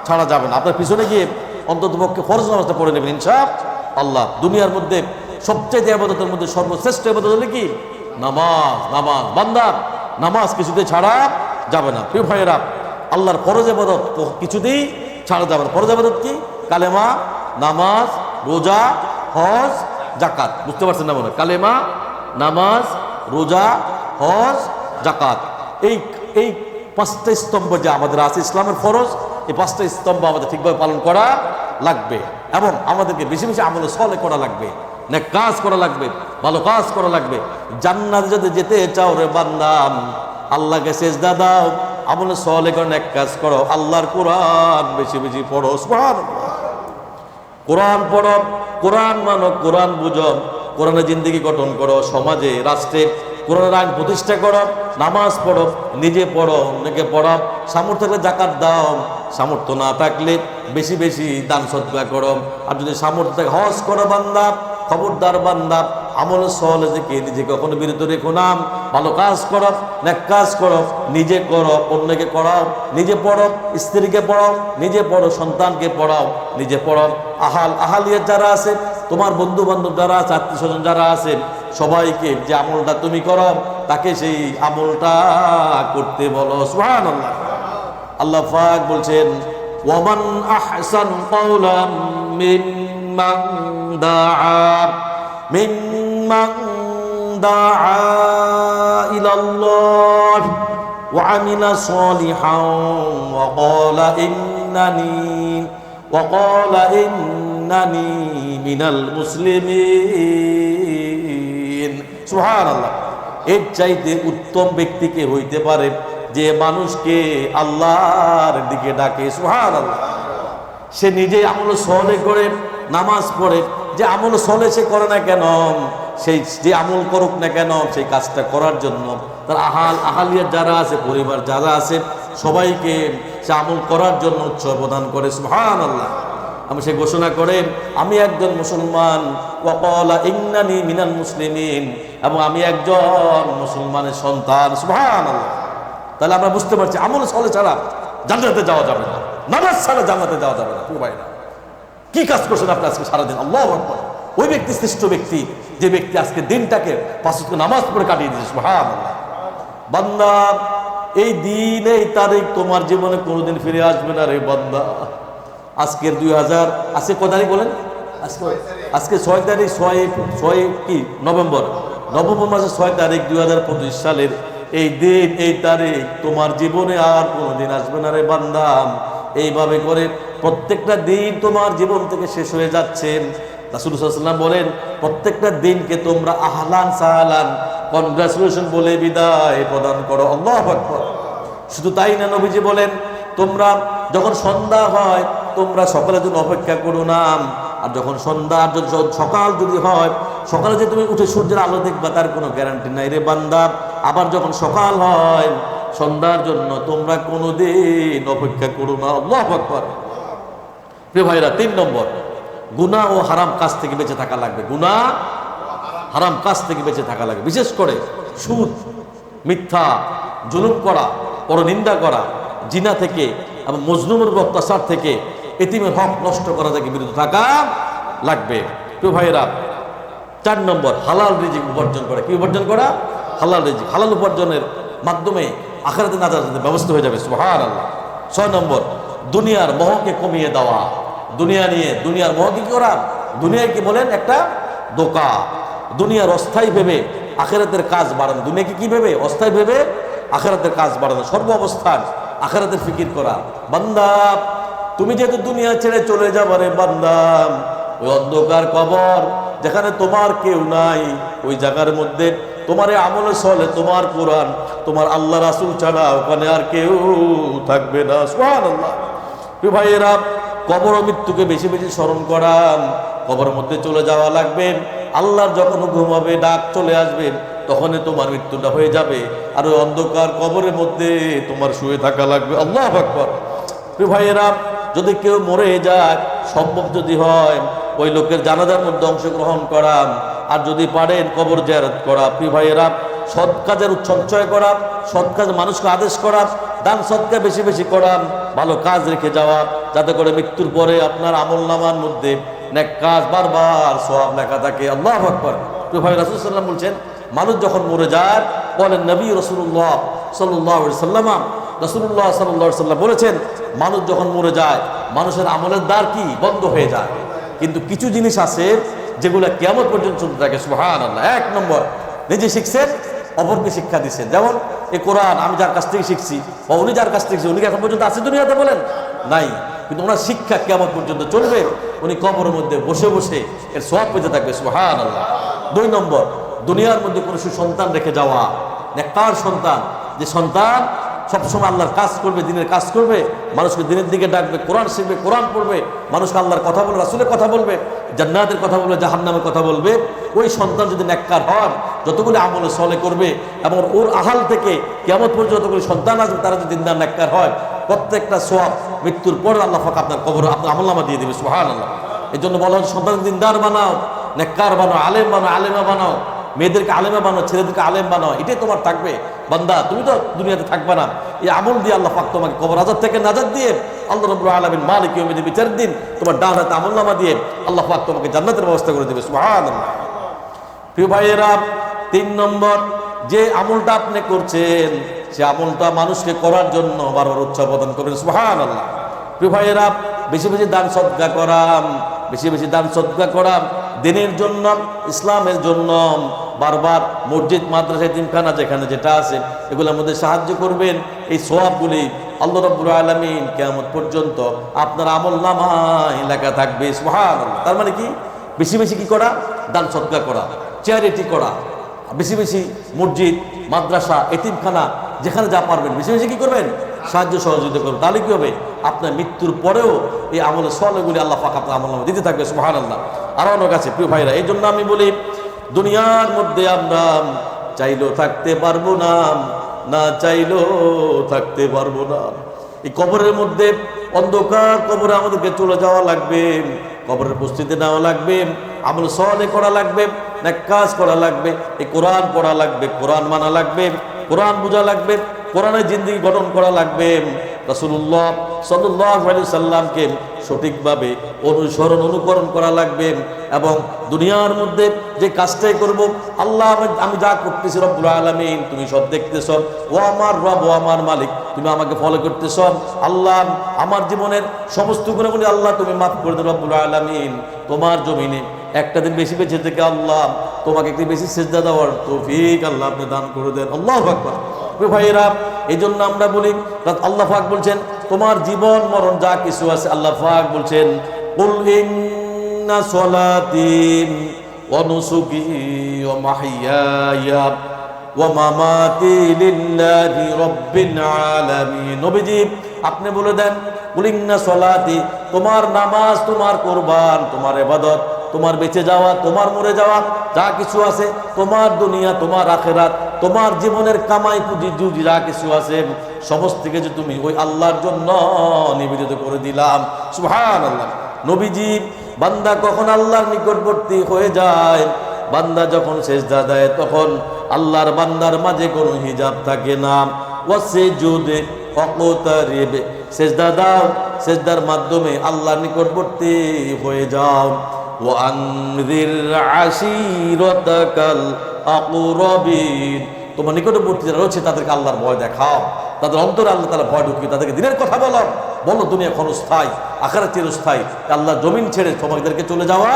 ছাড়া যাবে না। আপনার পিছনে গিয়ে অন্তত পক্ষে ফরজ নামাজটা পড়ে নেবেন ইনশাআল্লাহ। দুনিয়ার মধ্যে সবচেয়ে ইবাদতের মধ্যে সর্বশ্রেষ্ঠ ইবাদত হলো কি? নামাজ। নামাজ বান্দার নামাজ কিছুতেই ছাড়া যাবে না। প্রিয় ভাইয়েরা, আল্লাহর ফরজ ইবাদত কিছুতেই ছাড়া যাবে না। ফরজ ইবাদত কি? কালেমা, নামাজ, রোজা, হজ, যাকাত। বুঝতে পারছেন না মনে? কালেমা, নামাজ, রোজা, হজ, যাকাত, এই এই 5টা স্তম্ভ যে আমাদের আছে ইসলামের ফরজ, এই 5টা স্তম্ভ আমাদের ঠিকভাবে পালন করা লাগবে এবং আমাদেরকে বেশি বেশি আমলে সলে করা লাগবে, নেক কাজ করা লাগবে, ভালো কাজ করা লাগবে। জান্নাতে যদি যেতে চাও রে বান্দা, আল্লাহকে সেজদা দাও, আমলে সলে করো, নেক কাজ করো, আল্লাহর কোরআন বেশি বেশি পড়ো। সুবহানাল্লাহ। কোরআন পড়ো, কোরআন মানো, কোরআন বুঝো, কোরআনের জিন্দেগি গঠন করো, সমাজে রাষ্ট্রে কোরআনের আইন প্রতিষ্ঠা করো, নামাজ পড়ো, নিজে পড়ো, অন্যকে পড়াও, সামর্থ্য থাকলে যাকাত দাও, সামর্থ্য না থাকলে বেশি বেশি দান সদকা করো, আর যদি সামর্থ্য থাকে হজ করো। বান্দা খবরদার বান্দা, আমল সহলে থেকে নিজেকে কখনো বিরত রেখো না। ভালো কাজ করো, নেক কাজ করো, নিজে করো, অন্যকে করাও, নিজে পড়ো, স্ত্রীকে পড়াও, নিজে পড়ো, সন্তানকে পড়াও, নিজে পড়ো। আহালিয়া যারা আছে, তোমার বন্ধু বান্ধব যারা আছে, আত্মীয় স্বজন যারা আছে, সবাইকে যে আমলটা তুমি করো তাকে সেই আমলটা করতে বলো। সুবহানাল্লাহ। আল্লাহ পাক বলছেন, ওয়ামান আহসানু কাওলাম মিম্মান দাআ ইলাল্লাহ ওয়া আমিলা সালিহান ওয়া ক্বালা ইন্নানি মিনাল মুসলিমিন। সুবহানাল্লাহ। এর চাইতে উত্তম ব্যক্তিকে হইতে পারে যে মানুষকে আল্লাহর দিকে ডাকে। সুবহানাল্লাহ। সে নিজে আমল সলে করে, নামাজ পড়ে, যে আমল সলে সে করে না কেন, সেই যে আমল করুক না কেন, সেই কাজটা করার জন্য তার আহালিয়ার যারা আছে, পরিবার যারা আছে, সবাইকে সে আমল করার জন্য উৎসাহ প্রদান করে। সুবহানাল্লাহ। আমি সে ঘোষণা করেন, আমি একজন মুসলমান, ওয়া ক্বালা ইন্নানি মিনাল মুসলিমিন, এবং আমি একজন মুসলমানের সন্তান। সুবহানাল্লাহ। তাহলে আমরা বুঝতে পারছি আমল সলে ছাড়া জান্নাতে যাওয়া যাবে না, নামাজ ছাড়া জান্নাতে যাওয়া যাবে না। প্রিয় ভাইরা, কি কাজ করছেন আপনি আজকে সারাদিন? আল্লাহু আকবার। ওই ব্যক্তি শ্রেষ্ঠ ব্যক্তি যে ব্যক্তি আজকে দিনটাকে 5 ওয়াক্ত নামাজ পড়ে কাটিয়ে দিয়েছে। সুবহানাল্লাহ। বান্দা, এই দিন, এই তারিখ তোমার জীবনে কোনোদিন ফিরে আসবে না রে বান্দা। আজকের 2000 আজকে কত তারিখ বলেন? আজকে 6 তারিখ, 6 কি নভেম্বর মাসের 6 তারিখ 2025 সালের এই দিন, এই তারিখ তোমার জীবনে আর কোনোদিন আসবে না রে বান্দা। এইভাবে করে প্রত্যেকটা দিন তোমার জীবন থেকে শেষ হয়ে যাচ্ছে। রাসূল সাল্লাল্লাহু আলাইহি ওয়াসাল্লাম বলেন, প্রত্যেকটা দিনকে তোমরা আহলান সাহলান, কনগ্রাচুলেশন বলে বিদায় প্রদান করো। আল্লাহু আকবার। শুধু তাই না, নবীজি বলেন, তোমরা যখন সন্ধ্যা হয় তোমরা সকালের জন্য অপেক্ষা করো না, আর যখন সন্ধ্যা, সকাল যদি হয়, সকালে যে তুমি উঠে সূর্যের আলো দেখবা তার কোনো গ্যারান্টি নাই রে বান্দা। আবার যখন সকাল হয়, সন্ধ্যার জন্য তোমরা কোনোদিন অপেক্ষা করো না। আল্লাহু আকবার। প্রিয় ভাইরা, 3 নম্বর, গুনাহ ও হারাম কাজ থেকে বেঁচে থাকা লাগবে। গুনাহ, হারাম কাজ থেকে বেঁচে থাকা লাগবে। বিশেষ করে সুদ, মিথ্যা, জুলুম করা, পরনিন্দা করা, জিনা থেকে এবং মজলুমের অত্যাচার থেকে, এতিমের হক নষ্ট করা থেকে বিরত থাকা লাগবে। প্রিয় ভাইয়েরা, 4 নম্বর, হালাল রিজিক উপার্জন করা। কি উপার্জন করা? হালাল রিজিক। হালাল উপার্জনের মাধ্যমে আখিরাতে নাজাতের ব্যবস্থা হয়ে যাবে। সুবহানাল্লাহ। 6 নম্বর, দুনিয়ার মোহকে কমিয়ে দেওয়া। দুনিয়া নিয়ে, দুনিয়ার মোহকে কি করা? দুনিয়ায় কি বলেন? একটা ধোঁকা। দুনিয়ার অস্থায়ী ভেবে আখিরাতের কাজ বাড়ানো। দুনিয়াকে কি ভেবে? অস্থায়ী ভেবে আখিরাতের কাজ বাড়ানো। সর্ব অবস্থান আখিরাতের ফিকির করা। বান্দা, তুমি যেহেতু দুনিয়া ছেড়ে চলে যাবারে বান্দা, ওই অন্ধকার কবর যেখানে তোমার কেউ নাই, ওই জায়গার মধ্যে তোমার আমলে চলে, তোমার কোরআন, তোমার আল্লাহ রাসূল ছাড়া ওখানে আর কেউ থাকবে না। সুবহানাল্লাহ। প্রিয় ভাইয়েরা, কবর ও মৃত্যুকে বেশি বেশি স্মরণ করান। কবরের মধ্যে চলে যাওয়া লাগবে, আল্লাহর যখন হুকুম হবে, ডাক চলে আসবে, তখনই তোমার মৃত্যুটা হয়ে যাবে। আর ওই অন্ধকার কবরের মধ্যে তোমার শুয়ে থাকা লাগবে। আল্লাহু আকবার। প্রিয় ভাইয়েরা, যদি কেউ মরে যায়, সম্ভব যদি হয় ওই লোকের জানাজার মধ্যে অংশগ্রহণ করা, আর যদি পারেন কবর জিয়ারত করা। প্রিয় ভাইয়েরা, সৎ কাজের সঞ্চয় করা, সৎ কাজ মানুষকে আদেশ করা, দান সৎকা বেশি বেশি করা, ভালো কাজ রেখে যাওয়া, যাতে করে মৃত্যুর পরে আপনার আমলনামার মধ্যে নেক কাজ বারবার সওয়াব লেখা থাকে। আল্লাহু আকবার। প্রিয় ভাই, রাসূল সাল্লাল্লাহু আলাইহি ওয়াসাল্লাম বলছেন, মানুষ যখন মরে যায়, বলেন নবী রাসূলুল্লাহ সাল্লাল্লাহু আলাইহি ওয়াসাল্লাম, রাসূলুল্লাহ সাল্লাল্লাহু আলাইহি ওয়াসাল্লাম বলেছেন, মানুষ যখন মরে যায়, মানুষের আমলের দ্বার কি বন্ধ হয়ে যায়, কিন্তু কিছু জিনিস আছে যেগুলো কিয়ামত পর্যন্ত চলতে থাকে। সুবহানাল্লাহ। এক নম্বর, নিজে শিখছেন, অপরকে শিক্ষা দিচ্ছেন। যেমন এই কোরআন আমি যার কাছ থেকে শিখছি, বা উনি যার কাছ থেকে শিখছি, উনি কি এখন পর্যন্ত আছে দুনিয়াতে? বলেন নাই, কিন্তু ওনার শিক্ষা কিয়ামত পর্যন্ত চলবে। উনি কবরের মধ্যে বসে বসে এর সওয়াব পেতে থাকবে। সুবহানাল্লাহ। দুই নম্বর, দুনিয়ার মধ্যে কোনো সুসন্তান রেখে যাওয়া, নেককার সন্তান, যে সন্তান সবসময় আল্লাহর কাজ করবে, দিনের কাজ করবে, মানুষকে দিনের দিকে ডাকবে, কোরআন শিখবে, কোরআন পড়বে, মানুষকে আল্লাহর কথা বলবে, রাসূলের কথা বলবে, জান্নাতের কথা বলবে, জাহান্নামের কথা বলবে। ওই সন্তান যদি নেককার হন, যতগুলো আমলে সলে করবে, এবং ওর আহাল থেকে কিয়ামত পর্যন্ত যতগুলো সন্তান আসবে, তারা যদি দিনদার নেককার হয়, প্রত্যেকটা সওয়াব মৃত্যুর পর আল্লাহ পাক আপনার কবর, আপনার আমলনামা দিয়ে দেবে। সুবহানাল্লাহ। এই জন্য বলা হয়, সন্তান দিনদার বানাও, নেককার বানাও, আলেম বানাও, আলেমা বানাও, মেয়েদেরকে আলেমা বানাও, ছেলেদেরকে আলেম বানাও। এটাই তোমার থাকবে। বান্দা, তুমি তো দুনিয়াতে থাকবে না, এই আমল দিয়ে আল্লাহ পাক তোমাকে কবর আযাব থেকে নাজাত দিয়ে, আল্লাহ রাব্বুল আলামিন মালিক ইয়াউমিদ্দিন, বিচার দিন, তোমার ডান হাতে আমলনামা দিয়ে আল্লাহ পাক তোমাকে জান্নাতের ব্যবস্থা করে দেবে। সুবহানাল্লাহ। প্রিয় ভাইয়েরা, 3 নম্বর, যে আমলটা আপনি করছেন, সে আমলটা মানুষকে করার জন্য বারবার উৎসাহ প্রদান করবেন। সুবহানাল্লাহ। প্রিয় ভাইয়েরা, বেশি বেশি দান সদকা করা, বেশি বেশি দান সদকা করা, দিনের জন্য, ইসলামের জন্য, বারবার মসজিদ, মাদ্রাসা, এতিমখানা যেখানে যেটা আছে, এগুলোর মধ্যে সাহায্য করবেন। এই সওয়াবগুলি আল্লাহ রাব্বুল আলামিন কিয়ামত পর্যন্ত আপনার আমলনামায় লেখা থাকবে। সুবহানাল্লাহ। তার মানে কি? বেশি বেশি কি করা? দান সদকা করা, চ্যারিটি করা, বেশি বেশি মসজিদ, মাদ্রাসা, এতিমখানা, যেখানে যা পারবেন বেশি বেশি কি করবেন? সাহায্য সহযোগিতা করবেন। তাহলে কি হবে? আপনার মৃত্যুর পরেও এই আমলের সওয়াবগুলি আল্লাহ পাক আপনার আমলনামায় দিতে থাকবে। সুবহানাল্লাহ। আরো অনেক আছে। প্রিয় ভাইরা, এই জন্য আমি বলি, দুনিয়ার মধ্যে আমরা চাইলেও থাকতে পারবো না, না চাইলেও থাকতে পারবো না। এই কবরের মধ্যে, অন্ধকার কবরে আমাদেরকে চলে যাওয়া লাগবে, কবরের প্রস্তুতি নেওয়া লাগবে, আমল সালেহ করা লাগবে, নেক কাজ করা লাগবে, এই কোরআন পড়া লাগবে, কোরআন মানা লাগবে, কোরআন বোঝা লাগবে, কোরআনের জিন্দেগি গঠন করা লাগবে, রাসূলুল্লাহ সাল্লাল্লাহু আলাইহি সাল্লামকে সঠিকভাবে অনুকরণ করা লাগবে। এবং দুনিয়ার মধ্যে যে কাজটাই করব, আল্লাহ আমি যা করতেছি রব্বুল আলামিন তুমি সব দেখতেছ, ও আমার রব, ও আমার মালিক, তুমি আমাকে ফলো করতেছ। আল্লাহ, আমার জীবনের সমস্ত গুনাহগুলি আল্লাহ তুমি মাফ করে দেন রব্বুল আলামিন। তোমার জমিনে একটা দিন বেশি বেঁচে থেকে আল্লাহ তোমাকে একটু বেশি সিজদা দেওয়ার তৌফিক আল্লাহ আপনি দান করে দেন। আল্লাহু আকবার। ভাইয়েরা, এই জন্য আমরা বলি, আল্লাহ পাক বলছেন, তোমার জীবন মরণ যা কিছু আছে, আল্লাহ পাক বলছেন, কুল ইন্না সলাতি ওয়া নুসুকি ওয়া মাহইয়ায়া ওয়া মামাতি লিল্লাহি রাব্বিল আলামিন। নবীজি, আপনি বলে দেন, কুল ইন্না সলাতি, তোমার নামাজ, তোমার কুরবান, তোমার ইবাদত, তোমার বেঁচে যাওয়া, তোমার মরে যাওয়া, যা কিছু আছে, তোমার দুনিয়া, তোমার আখিরাত, তোমার জীবনের কামাই পুঁজি জুজি যা কিছু আছে, সমস্ত কিছু তুমি ওই আল্লাহর জন্য নিবেদিত করে দিলাম। সুবহানাল্লাহ। নবীজি, বান্দা কখন আল্লাহর নিকটবর্তী হয়ে যায়, বান্দা যখন সিজদা দেয়, তখন আল্লাহর বান্দার মাঝে কোনো হিজাব থাকে না। ওয়াসজুদে ওয়াকতারিব, সিজদা দাও, সিজদার মাধ্যমে আল্লাহর নিকটবর্তী হয়ে যাও। ওয়ানযির আশীরাতাকাল আকরাবিন, তোমার নিকটবর্তী যারা রয়েছে তাদেরকে আল্লাহর ভয় দেখাও, তাদের অন্তরে আল্লাহ তাআলা ভয় ঢুকিয়ে তাদেরকে দিনের কথা বলো, দুনিয়া ক্ষণস্থায়ী, আখিরাত চিরস্থায়ী। আল্লাহ জমিন ছেড়ে তোমাদেরকে চলে যাওয়া